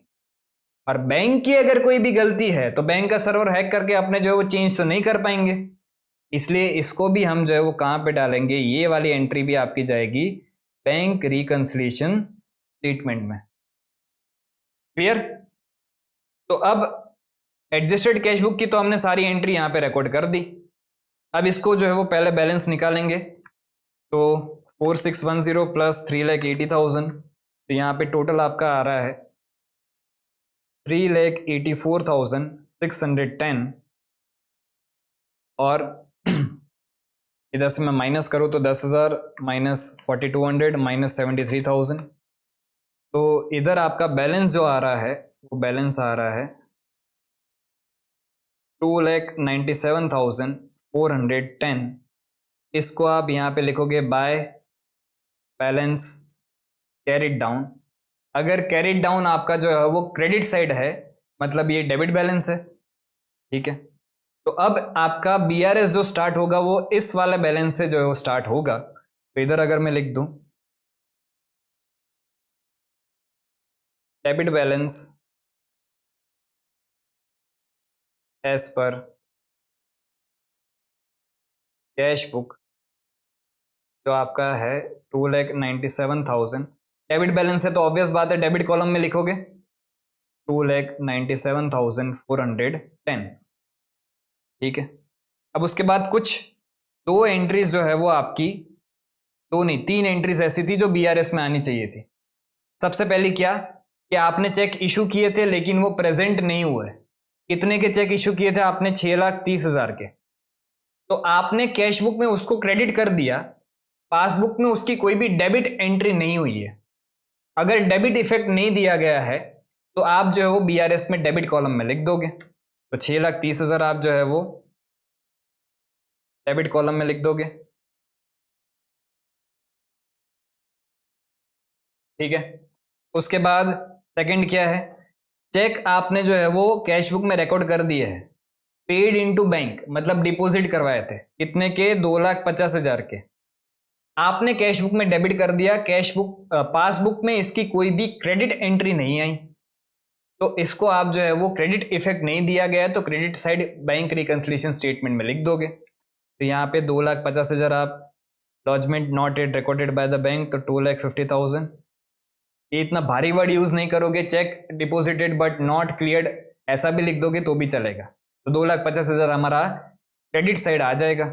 S1: और बैंक की अगर कोई भी गलती है तो बैंक का सर्वर हैक करके अपने जो है वो चेंज तो नहीं कर पाएंगे, इसलिए इसको भी हम जो है वो कहां पे डालेंगे, ये वाली एंट्री भी आपकी जाएगी बैंक रिकंसिलिएशन स्टेटमेंट में। क्लियर। तो अब एडजस्टेड कैश बुक की तो हमने सारी एंट्री यहां पे रिकॉर्ड कर दी, अब इसको जो है वो पहले बैलेंस निकालेंगे, तो 4610 प्लस 3,80,000, तो यहाँ पे टोटल आपका आ रहा है 3,84,610, और इधर से मैं माइनस करूँ तो 10,000 माइनस 4,200 माइनस 73,000, तो इधर आपका बैलेंस जो आ रहा है वो बैलेंस आ रहा है 2,97,410। इसको आप यहाँ पे लिखोगे बाय बैलेंस कैरिड डाउन। अगर कैरिड डाउन आपका जो है वो क्रेडिट साइड है, मतलब ये डेबिट बैलेंस है। ठीक है। तो अब आपका बीआरएस जो स्टार्ट होगा वो इस वाले बैलेंस से जो है वो स्टार्ट होगा, तो इधर अगर मैं लिख दूं debit balance as per cash book जो आपका है 2,97,000, डेबिट बैलेंस है तो ऑब्वियस बात है डेबिट कॉलम में लिखोगे, 2,97,410। ठीक है। अब उसके बाद कुछ दो एंट्रीज जो है वो आपकी, दो नहीं तीन एंट्रीज ऐसी थी जो बीआरएस में आनी चाहिए थी। सबसे पहली क्या कि आपने चेक इशू किए थे लेकिन वो प्रेजेंट नहीं हुए। कितने के चेक इशू किए थे आपने? 6,30,000 के। तो आपने कैश बुक में उसको क्रेडिट कर दिया, पासबुक में उसकी कोई भी डेबिट एंट्री नहीं हुई है। अगर डेबिट इफेक्ट नहीं दिया गया है तो आप जो है वो बीआरएस में डेबिट कॉलम में लिख दोगे। तो 6,30,000 आप जो है वो डेबिट कॉलम में लिख दोगे। ठीक है। उसके बाद सेकंड क्या है, चेक आपने जो है वो कैश बुक में रिकॉर्ड कर दिए है, पेड इनटू बैंक, मतलब डिपॉजिट करवाए थे कितने के? 2,50,000 के। आपने कैश बुक में डेबिट कर दिया, कैश बुक पासबुक में इसकी कोई भी क्रेडिट एंट्री नहीं आई, तो इसको आप जो है वो क्रेडिट इफेक्ट नहीं दिया गया है तो credit side bank reconciliation statement में लिख दोगे। तो यहाँ पे 2,50,000 आप lodgement not at recorded by the bank, तो 2,50,000। ये इतना भारी वर्ड यूज नहीं करोगे, check deposited but not cleared ऐसा भी लिख दोगे तो भी चलेगा। तो 2,50,000 हमारा क्रेडिट साइड आ जाएगा।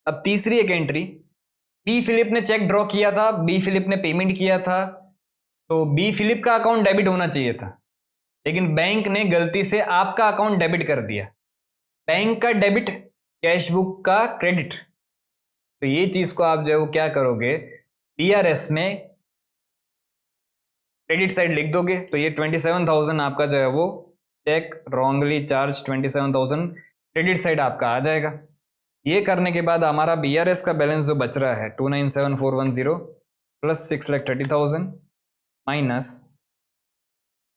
S1: अब तीसरी एक एंट्री, बी फिलिप ने चेक ड्रॉ किया था, बी फिलिप ने पेमेंट किया था, तो बी फिलिप का अकाउंट डेबिट होना चाहिए था लेकिन बैंक ने गलती से आपका अकाउंट डेबिट कर दिया। बैंक का डेबिट, कैश बुक का क्रेडिट, तो ये चीज को आप जो है वो क्या करोगे, बीआरएस में क्रेडिट साइड लिख दोगे। तो ये 27,000 आपका जो है वो cheque wrongly charge 27,000 credit side आपका आ जाएगा। ये करने के बाद हमारा बीआरएस का बैलेंस जो बच रहा है 2,97,410 प्लस 6,30,000 माइनस,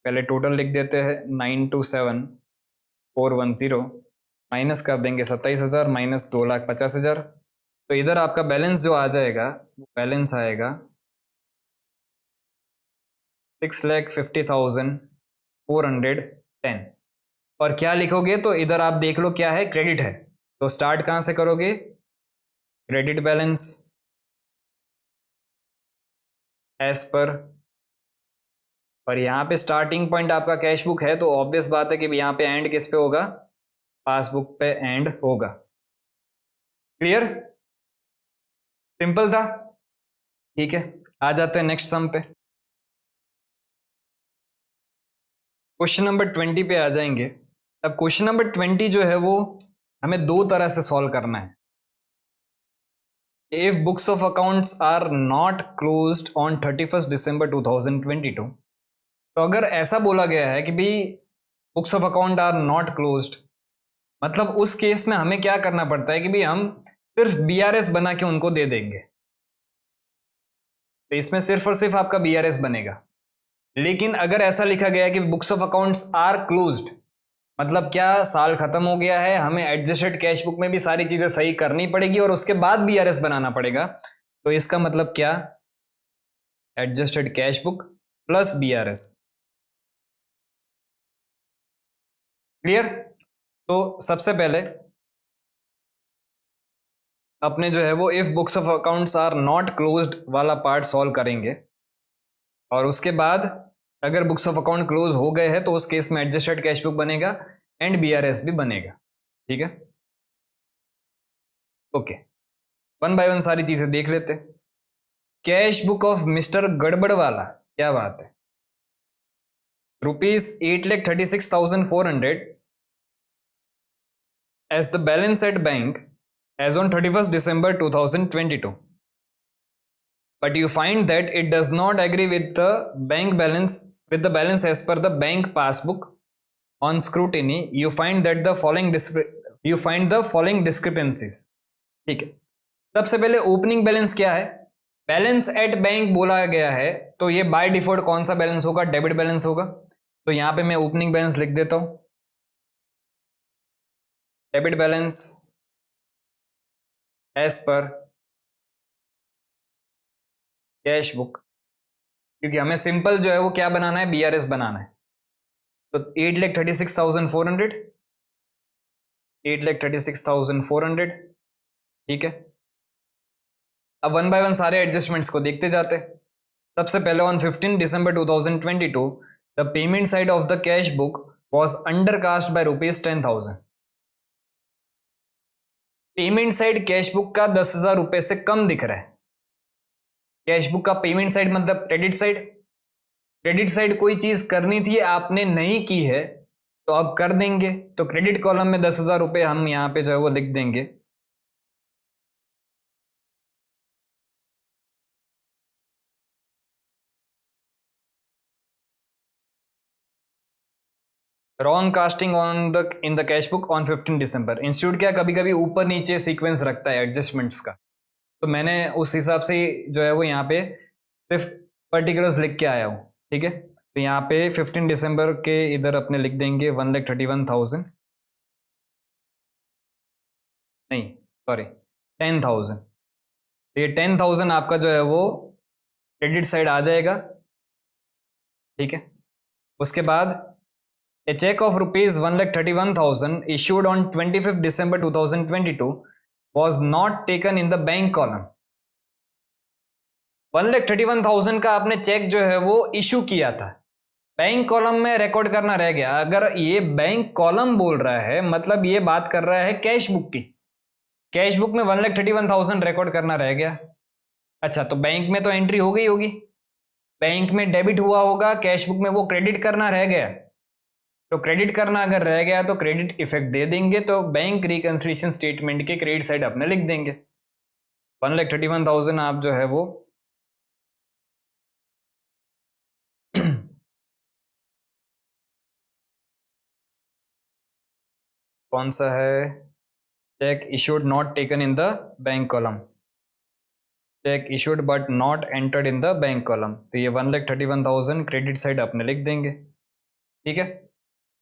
S1: पहले टोटल लिख देते हैं 927,410 माइनस कर देंगे 27,000 माइनस 2,50,000। तो इधर आपका बैलेंस जो आ जाएगा वो बैलेंस आएगा 6,50,410। और क्या लिखोगे तो इधर आप देख लो क्या है, क्रेडिट है। तो स्टार्ट कहां से करोगे, क्रेडिट बैलेंस एज पर, और यहाँ पे स्टार्टिंग पॉइंट आपका कैश बुक है तो ऑब्वियस बात है कि यहाँ पे एंड किस पे होगा, पासबुक पे एंड होगा। क्लियर, सिंपल था। ठीक है, आ जाते हैं नेक्स्ट सम पे। क्वेश्चन नंबर 20 पे आ जाएंगे। अब क्वेश्चन नंबर 20 जो है वो हमें दो तरह से सॉल्व करना है। If books of accounts are not closed on 31 December 2022, तो अगर ऐसा बोला गया है कि भाई books of account are not closed, मतलब उस केस में हमें क्या करना पड़ता है कि भाई हम सिर्फ बीआरएस बना के उनको दे देंगे। तो इसमें सिर्फ और सिर्फ आपका बीआरएस बनेगा। लेकिन अगर ऐसा लिखा गया है कि books of accounts are closed, मतलब क्या, साल खत्म हो गया है, हमें एडजस्टेड कैश बुक में भी सारी चीजें सही करनी पड़ेगी और उसके बाद बीआरएस बनाना पड़ेगा। तो इसका मतलब क्या, adjusted cash book plus BRS. Clear. तो सबसे पहले अपने जो है वो if books of accounts are not closed वाला पार्ट सॉल्व करेंगे और उसके बाद अगर बुक्स ऑफ अकाउंट क्लोज हो गए हैं तो उस केस में एडजस्टेड कैश बुक बनेगा एंड बीआरएस भी बनेगा। ठीक है, ओके, वन बाय वन सारी चीजें देख लेते। कैश बुक ऑफ मिस्टर गड़बड़ वाला, क्या बात है, ₹8,36,400 as the balance at bank as on 31st December 2022, but you find that it does not agree with the bank balance, with the balance as per the bank passbook. On scrutiny you find that the following discrepancies। ठीक है, सबसे पहले opening balance क्या है, balance at bank बोला गया है तो ये बाय डिफॉल्ट कौन सा बैलेंस होगा, डेबिट बैलेंस होगा। तो यहां पे मैं ओपनिंग बैलेंस लिख देता हूं, debit balance as per cash book, क्योंकि हमें सिंपल जो है वो क्या बनाना है, बीआरएस बनाना है। तो 8,36,400, 8,36,400। ठीक है, अब वन बाय वन सारे एडजस्टमेंट्स को देखते जाते। सबसे पहले on 15 December 2022 the payment side of the cash book was undercast bye ₹10,000। Payment side cash book का 10,000 रुपए से कम दिख रहा है। कैश बुक का पेमेंट साइड मतलब क्रेडिट साइड। क्रेडिट साइड कोई चीज करनी थी, आपने नहीं की है, तो अब कर देंगे। तो क्रेडिट कॉलम में 10,000 रुपए हम यहां पे जो है वो लिख देंगे। Wrong casting on the in the cash book on 15 December। Institute क्या कभी कभी ऊपर नीचे सीक्वेंस रखता है एडजस्टमेंट्स का, तो मैंने उस हिसाब से जो है वो यहाँ पे सिर्फ पर्टिकुलर्स लिख के आया हूँ। ठीक है, तो यहाँ पे 15 December के इधर अपने लिख देंगे 1,31,000, नहीं सॉरी 10,000। तो ये 10,000 आपका जो है वो क्रेडिट साइड आ जाएगा। ठीक है, उसके बाद a cheque of ₹1,31,000 issued on 25 December 2022 was not taken in the bank column। 1,31,000 का आपने चेक जो है वो इशू किया था, बैंक कॉलम में रिकॉर्ड करना रह गया। अगर ये बैंक कॉलम बोल रहा है मतलब ये बात कर रहा है कैश बुक की। कैश बुक में 1,31,000 रिकॉर्ड करना रह गया। अच्छा, तो बैंक में तो एंट्री हो गई होगी, बैंक में डेबिट हुआ होगा, कैश बुक में वो क्रेडिट करना रह गया। तो क्रेडिट करना अगर रह गया तो क्रेडिट इफेक्ट दे देंगे, तो बैंक रिकंसिलिएशन स्टेटमेंट के क्रेडिट साइड अपने लिख देंगे। 1,31,000 आप जो है वो कौन सा है, check issued not taken in the bank column, check issued but not entered in the bank column. तो ये 1,31,000 क्रेडिट साइड अपने लिख देंगे। ठीक है,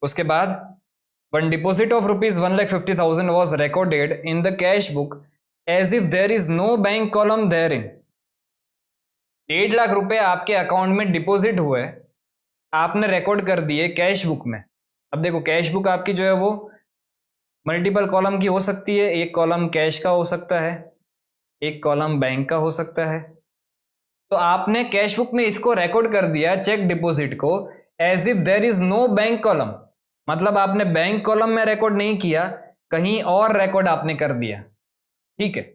S1: उसके बाद one deposit of ₹1,50,000 was recorded in the cash book as if there is no bank column there in. 1.5 lakh रुपए आपके अकाउंट में डिपॉजिट हुए, आपने रिकॉर्ड कर दिए कैश बुक में। अब देखो कैश बुक आपकी जो है वो मल्टीपल कॉलम की हो सकती है, एक कॉलम कैश का हो सकता है, एक कॉलम बैंक का हो सकता है। तो आपने कैश बुक में इसको रिकॉर्ड कर दिया चेक डिपॉजिट को as if there is no bank column, मतलब आपने बैंक कॉलम में रिकॉर्ड नहीं किया, कहीं और रिकॉर्ड आपने कर दिया। ठीक है,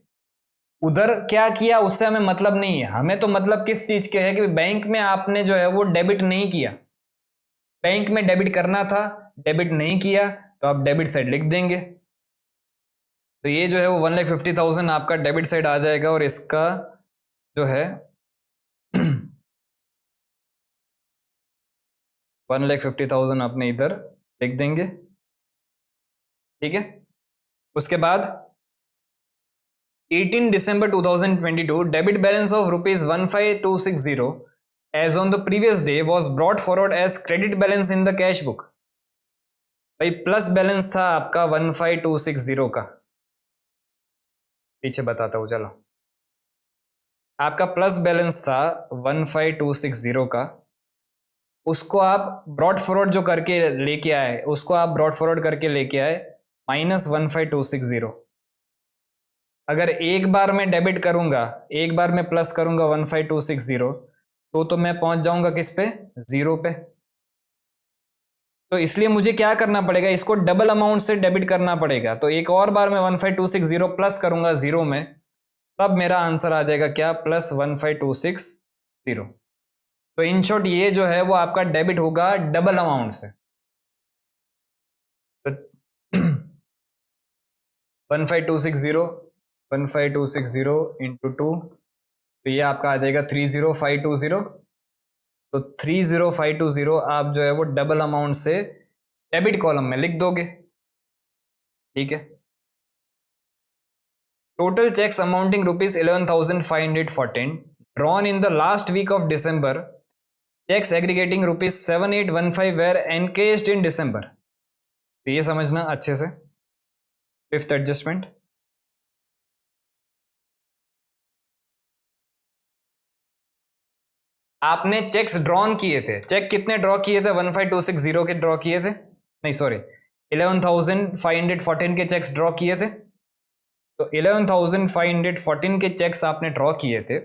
S1: उधर क्या किया उससे हमें मतलब नहीं है, हमें तो मतलब किस चीज के है कि बैंक में आपने जो है वो डेबिट नहीं किया, बैंक में डेबिट करना था, डेबिट नहीं किया, तो आप डेबिट साइड लिख देंगे। तो ये जो है वो 1,50,000 आपका डेबिट साइड आ जाएगा, और इसका जो है 1,50,000 आपने इधर लिख देंगे। ठीक है, उसके बाद 18 December 2022 debit balance of ₹15,260 as on the previous day was brought forward as credit balance in the cash book। भाई प्लस बैलेंस था आपका 15,260 का, पीछे बताता हूं चलो। आपका प्लस बैलेंस था 15,260 का, उसको आप ब्रॉड फॉरवर्ड जो करके लेके आए, उसको आप ब्रॉड फॉरवर्ड करके लेके आए -15,260। अगर एक बार मैं डेबिट करूंगा, एक बार मैं प्लस करूंगा 15,260, तो मैं पहुंच जाऊंगा किस पे, जीरो पे। तो इसलिए मुझे क्या करना पड़ेगा, इसको डबल अमाउंट से डेबिट करना पड़ेगा। तो एक और बार मैं 15,260 प्लस करूंगा जीरो में, तब मेरा आंसर आ जाएगा क्या, +15,260। तो इन शॉर्ट ये जो है वो आपका डेबिट होगा डबल अमाउंट से। तो 15,260 इंटू 2, तो ये आपका आ जाएगा 30,520। तो 30,520 आप जो है वो डबल अमाउंट से डेबिट कॉलम में लिख दोगे। ठीक है, total cheques amounting ₹11,514 drawn in the last week of December, cheques aggregating ₹7,815 were encashed in December. तो ये समझना अच्छे से। फिफ्थ एडजस्टमेंट, आपने चेक्स ड्रॉन किए थे, चेक कितने ड्रॉ किए थे, 15,260 के ड्रॉ किए थे, नहीं सॉरी 11,514 के चेक्स ड्रॉ किए थे। तो 11,514 के चेक्स आपने ड्रॉ किए थे,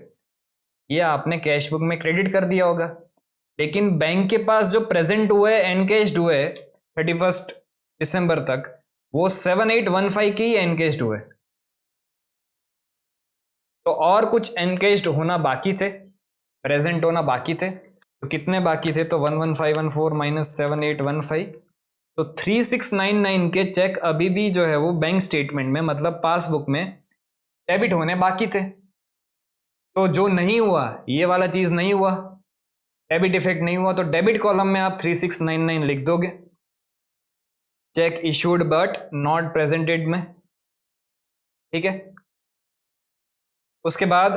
S1: ये आपने कैश बुक में क्रेडिट कर दिया होगा, लेकिन बैंक के पास जो प्रेजेंट हुए एनकेश्ड हुए 31 दिसंबर तक वो 7815 के ही एनकेश्ड हुए। तो और कुछ एनकेश्ड होना बाकी थे, प्रेजेंट होना बाकी थे। तो कितने बाकी थे? तो 11514 माइनस 7815, तो 3699 के चेक अभी भी जो है वो बैंक स्टेटमेंट में मतलब पासबुक में डेबिट होने बाकी थे। तो जो नहीं हुआ, ये वाला चीज नहीं हुआ, डेबिट इफेक्ट नहीं हुआ, तो डेबिट कॉलम में आप 3699 लिख दोगे, check issued but not presented में। ठीक है। उसके बाद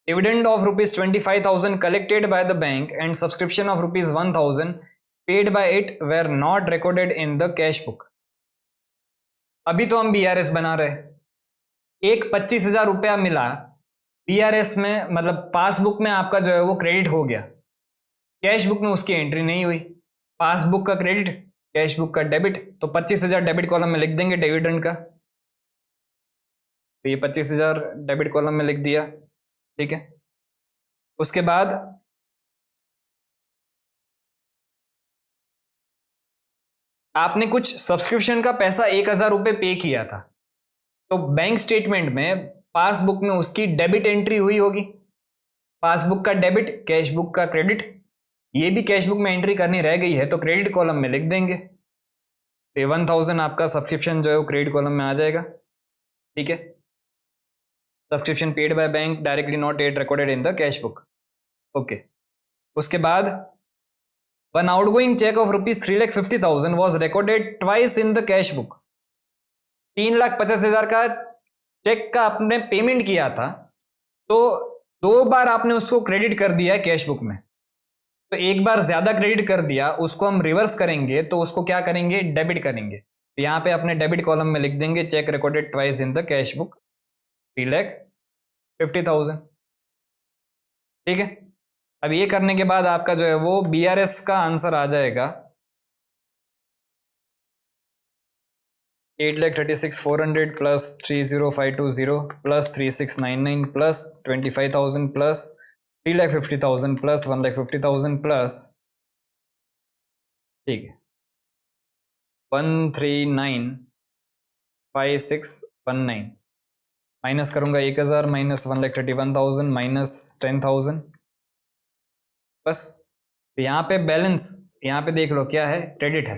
S1: dividend of ₹25,000 collected by the bank and subscription of ₹1,000 paid by it were not recorded in the cash book. अभी तो हम बीआरएस बना रहे, एक 25,000 रुपया मिला बीआरएस में, मतलब पासबुक में आपका जो है वो क्रेडिट हो गया, कैश बुक में उसकी एंट्री नहीं हुई। पासबुक का क्रेडिट, कैश बुक का डेबिट, तो 25,000 डेबिट कॉलम में लिख देंगे डिविडेंड का। तो ये 25,000 डेबिट कॉलम में लिख दिया। ठीक है। उसके बाद आपने कुछ सब्सक्रिप्शन का पैसा 1,000 रुपये पे किया था, तो बैंक स्टेटमेंट में पासबुक में उसकी डेबिट एंट्री हुई होगी, पासबुक का डेबिट, कैश बुक का क्रेडिट। ये भी कैश बुक में एंट्री करनी रह गई है तो क्रेडिट कॉलम में लिख देंगे। तो 1,000 आपका सब्सक्रिप्शन जो है वो क्रेडिट कॉलम में आ जाएगा। ठीक है। Subscription paid by bank directly not at recorded in the cash book. Okay. उसके बाद one outgoing cheque of ₹3,50,000 was recorded twice in the cash book. 3,50,000 का चेक का आपने पेमेंट किया था, तो 2 बार आपने उसको क्रेडिट कर दिया है कैश बुक में। तो एक बार ज्यादा क्रेडिट कर दिया, उसको हम रिवर्स करेंगे तो उसको क्या करेंगे? डेबिट करेंगे। तो यहां पे अपने डेबिट कॉलम में लिख देंगे cheque recorded twice in the cash book 3,50,000। ठीक है। अब ये करने के बाद आपका जो है वो बीआरएस का आंसर आ जाएगा 8,36,400 plus 30,520 plus 3,699 plus 25,000 plus 3,50,000 plus 1,50,000 plus, ठीक है, 139,5619 माइनस करूंगा 1,000 माइनस 1,31,000 माइनस 10,000 बस। तो यहाँ पे बैलेंस, यहाँ पे देख लो क्या है, क्रेडिट है।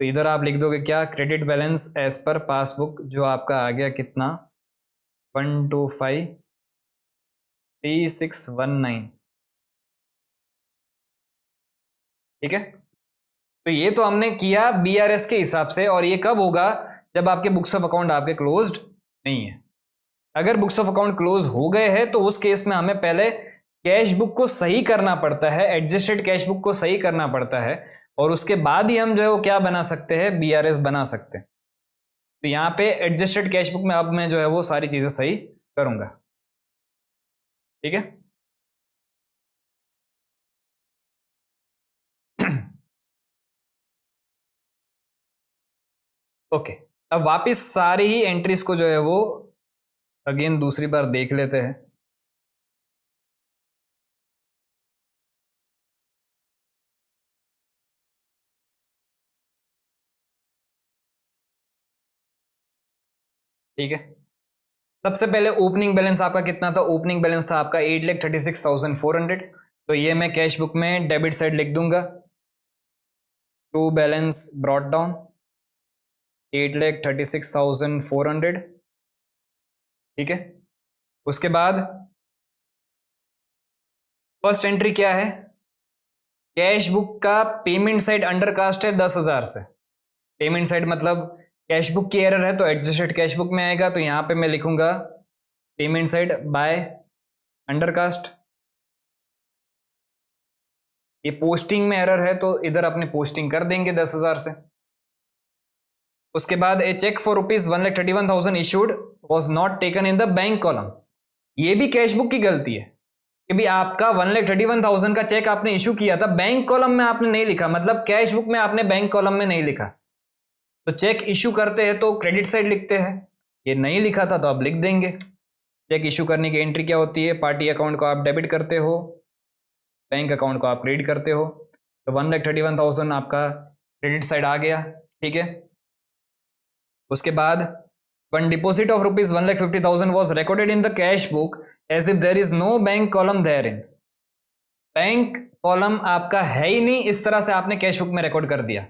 S1: तो इधर आप लिख दोगे क्या? Credit balance as per passbook, जो आपका आ गया कितना? 125,3619। ठीक है। तो ये तो हमने किया बीआरएस के हिसाब से, और ये कब होगा? जब आपके बुक्स ऑफ अकाउंट आपके क्लोज्ड नहीं है। अगर बुक्स ऑफ अकाउंट क्लोज हो गए हैं तो उस केस में हमें पहले कैश बुक को सही करना पड़ता है, एडजस्टेड कैश बुक को सही करना पड़ता है, और उसके बाद ही हम जो है वो क्या बना सकते हैं? बीआरएस बना सकते हैं। तो यहां पे एडजस्टेड कैश बुक में अब मैं जो है वो सारी चीजें सही करूंगा। ठीक है। ओके। अब वापिस सारी ही एंट्रीज को जो है वो अगेन दूसरी बार देख लेते हैं। ठीक है। सबसे पहले ओपनिंग बैलेंस आपका कितना था? ओपनिंग बैलेंस था आपका 8,36,400। तो ये मैं कैश बुक में डेबिट साइड लिख दूंगा, टू बैलेंस ब्रॉट डाउन 8,36,400। ठीक है। उसके बाद फर्स्ट एंट्री क्या है? कैश बुक का पेमेंट साइड अंडरकास्ट है 10,000 से। पेमेंट साइड मतलब कैश बुक की एरर है तो एडजस्टेड कैश बुक में आएगा। तो यहां पे मैं लिखूंगा पेमेंट साइड बाय अंडरकास्ट। ये पोस्टिंग में एरर है तो इधर अपने पोस्टिंग कर देंगे 10,000 से। उसके बाद a cheque for ₹1,31,000 issued was not taken in the bank column. ये भी कैश बुक की गलती है कि भी आपका 1,31,000 का चेक आपने इशू किया था, बैंक कॉलम में आपने नहीं लिखा, मतलब कैश बुक में आपने बैंक कॉलम में नहीं लिखा। तो चेक इशू करते हैं तो क्रेडिट साइड लिखते हैं, ये नहीं लिखा था तो आप लिख देंगे। चेक इशू करने की एंट्री क्या होती है? पार्टी अकाउंट को आप डेबिट करते हो, बैंक अकाउंट को आप क्रेडिट करते हो। तो 1,31,000 आपका क्रेडिट साइड आ गया, ठीक है। उसके बाद one deposit of rupees 1,50,000 was recorded in the cash book as if there is no bank column there in. Bank column आपका है ही नहीं, इस तरह से आपने कैश बुक में रिकॉर्ड कर दिया।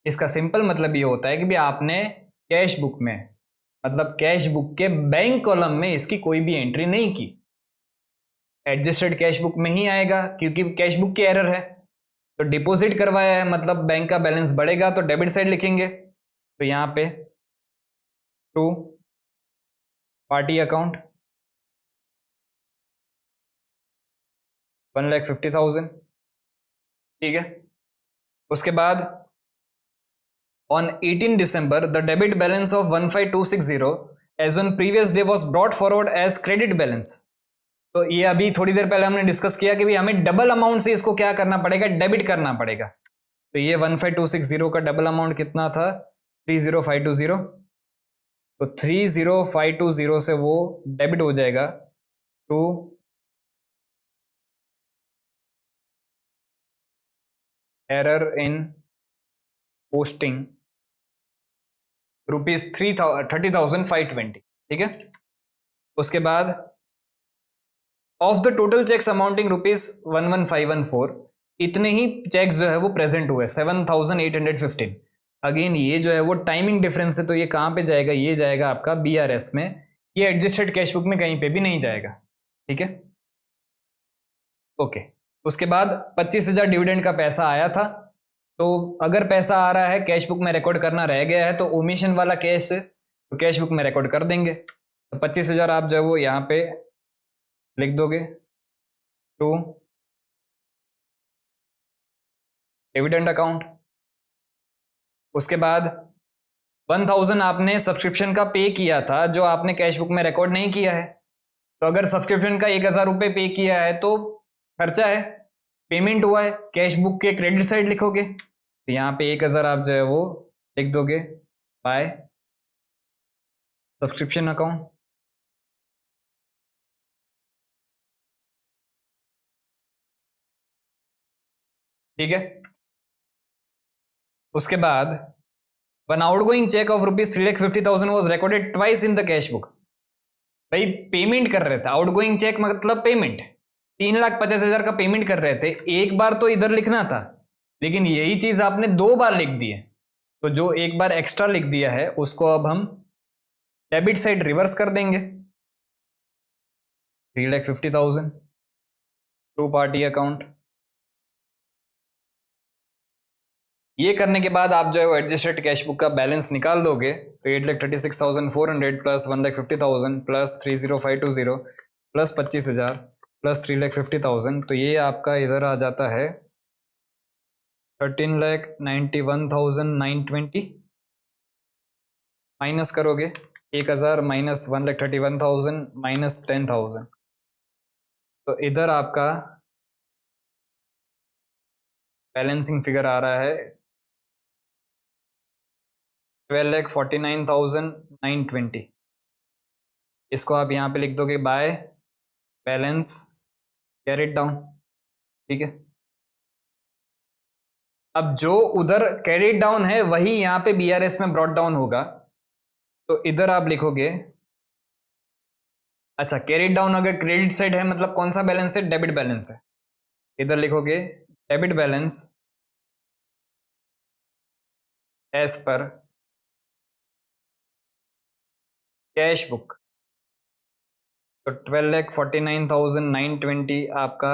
S1: इसका सिंपल मतलब ये होता है कि भी आपने कैश बुक में, मतलब कैश बुक के बैंक कॉलम में इसकी कोई भी एंट्री नहीं की। एडजस्टेड कैश बुक में ही आएगा क्योंकि कैश बुक की एरर है। तो डिपॉजिट करवाया है मतलब बैंक का बैलेंस बढ़ेगा तो डेबिट साइड लिखेंगे। तो यहां पे टू पार्टी अकाउंट 1,50,000, ठीक है। उसके बाद on 18 December the debit balance of 15,260 as on previous day was brought forward as credit balance. तो ये अभी थोड़ी देर पहले हमने डिस्कस किया कि भी हमें डबल अमाउंट से इसको क्या करना पड़ेगा, डेबिट करना पड़ेगा। तो ये 15,260 का डबल अमाउंट कितना था? 30,520। तो 30,520 से वो डेबिट हो जाएगा to error in posting rupees 30,520, ठीक है। उसके बाद of the total cheques amounting rupees 11,514, इतने ही चेक्स जो है वो प्रेजेंट हुए 7,815। अगेन ये जो है वो टाइमिंग डिफरेंस है, तो ये कहां पे जाएगा? ये जाएगा आपका बीआरएस में, ये एडजस्टेड कैश बुक में कहीं पे भी नहीं जाएगा, ठीक है। ओके। उसके बाद 25,000 डिविडेंड का पैसा आया था। तो अगर पैसा आ रहा है कैश बुक में रिकॉर्ड करना रह गया है तो ओमिशन वाला केस तो कैश बुक में रिकॉर्ड कर देंगे। तो 25,000 आप जो है वो यहाँ पे लिख दोगे टू डिविडेंड अकाउंट। उसके बाद 1,000 आपने सब्सक्रिप्शन का पे किया था जो आपने कैश बुक में रिकॉर्ड नहीं किया है। तो अगर सब्सक्रिप्शन का 1,000 रुपये पे किया है तो खर्चा है, पेमेंट हुआ है, कैश बुक के क्रेडिट साइड लिखोगे। तो यहाँ पे 1,000 आप जो है वो लिख दोगे बाय सब्सक्रिप्शन अकाउंट, ठीक है। उसके बाद one outgoing cheque of rupees 3,50,000 was recorded twice in the cash book. भाई पेमेंट कर रहे थे, आउटगोइंग चेक मतलब पेमेंट, 3,50,000 का पेमेंट कर रहे थे, एक बार तो इधर लिखना था, लेकिन यही चीज आपने 2 बार लिख दी है। तो जो एक बार एक्स्ट्रा लिख दिया है उसको अब हम डेबिट साइड रिवर्स कर देंगे। 3,50,000 टू पार्टी अकाउंट। ये करने के बाद आप जो है वो एडजस्टेड कैश बुक का बैलेंस निकाल दोगे। तो 8,36,400 प्लस 1,50,000 प्लस 30,520 प्लस 25,000 प्लस 3,50,000, तो ये आपका इधर आ जाता है 13,91,920। माइनस करोगे 1,000 माइनस 1,31,000 माइनस 10,000, तो इधर आपका बैलेंसिंग फिगर आ रहा है 12,49,920। इसको आप यहाँ पे लिख दोगे बाय बैलेंस कैरिड डाउन, ठीक है। अब जो उधर कैरिड डाउन है वही यहाँ पे बीआरएस में ब्रॉट डाउन होगा। तो इधर आप लिखोगे, अच्छा कैरिड डाउन अगर क्रेडिट साइड है मतलब कौन सा बैलेंस है? डेबिट बैलेंस है। इधर लिखोगे debit balance as per cash book. तो 12,49,920 आपका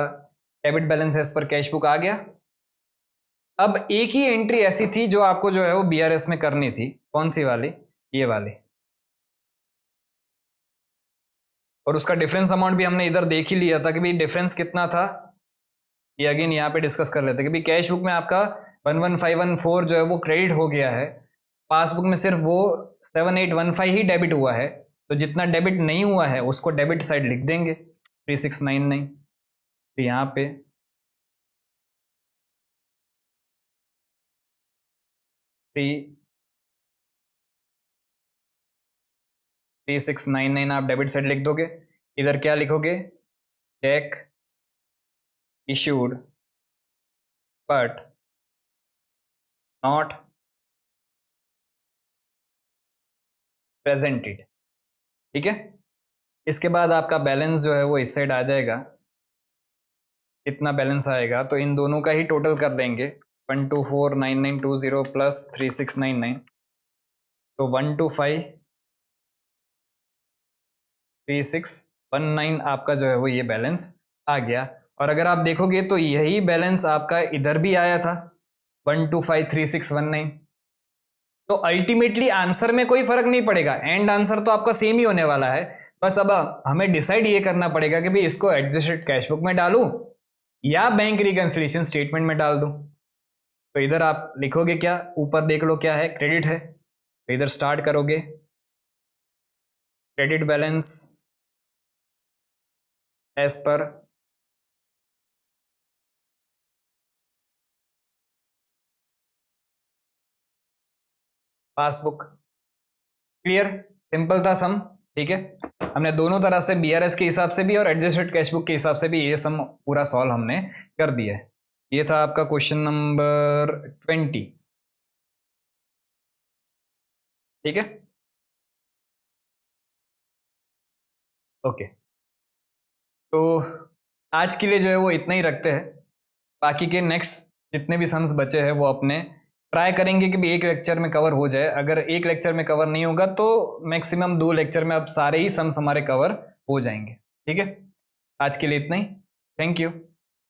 S1: debit balance as per cash book आ गया। अब एक ही एंट्री ऐसी थी जो आपको जो है वो बीआरएस में करनी थी, कौन सी वाली? ये वाली। और उसका डिफरेंस अमाउंट भी हमने इधर देख ही लिया था कि भाई डिफरेंस कितना था। ये अगेन यहाँ पे डिस्कस कर लेते हैं कि भाई कैश बुक में आपका 11,514 जो है वो क्रेडिट हो गया है, पासबुक में सिर्फ वो 7,815 ही डेबिट हुआ है। तो जितना डेबिट नहीं हुआ है उसको डेबिट साइड लिख देंगे 3,699। तो यहाँ पे 3,699 आप डेबिट साइड लिख दोगे। इधर क्या लिखोगे, check issued but not presented. ठीक है, इसके बाद आपका बैलेंस जो है वो इस साइड आ जाएगा। कितना बैलेंस आएगा, तो इन दोनों का ही टोटल कर देंगे, 1249920 प्लस 3699, तो 1253619 आपका जो है वो ये बैलेंस आ गया। और अगर आप देखोगे तो यही बैलेंस आपका इधर भी आया था, 1253619। तो अल्टीमेटली आंसर में कोई फर्क नहीं पड़ेगा, एंड आंसर तो आपका सेम ही होने वाला है। बस अब हमें डिसाइड ये करना पड़ेगा कि भाई इसको एडजस्टेड कैश बुक में डालूं या बैंक रिकंसिलिएशन स्टेटमेंट में डाल दूं। तो इधर आप लिखोगे क्या, ऊपर देख लो क्या है, क्रेडिट है, तो इधर स्टार्ट करोगे, credit balance as per passbook. Clear, simple था सम। ठीक है, हमने दोनों तरह से बीआरएस के हिसाब से भी और एडजस्टेड कैश बुक के हिसाब से भी ये सम पूरा सॉल्व हमने कर दिया है। ये था आपका क्वेश्चन नंबर 20। ठीक है, ओके। तो आज के लिए जो है वो इतना ही रखते हैं। बाकी के नेक्स्ट जितने भी सम्स बचे हैं वो अपने ट्राई करेंगे कि भी एक लेक्चर में कवर हो जाए। अगर एक लेक्चर में कवर नहीं होगा तो मैक्सिमम 2 लेक्चर में अब सारे ही सम्स हमारे कवर हो जाएंगे। ठीक है, आज के लिए इतना ही। Thank you.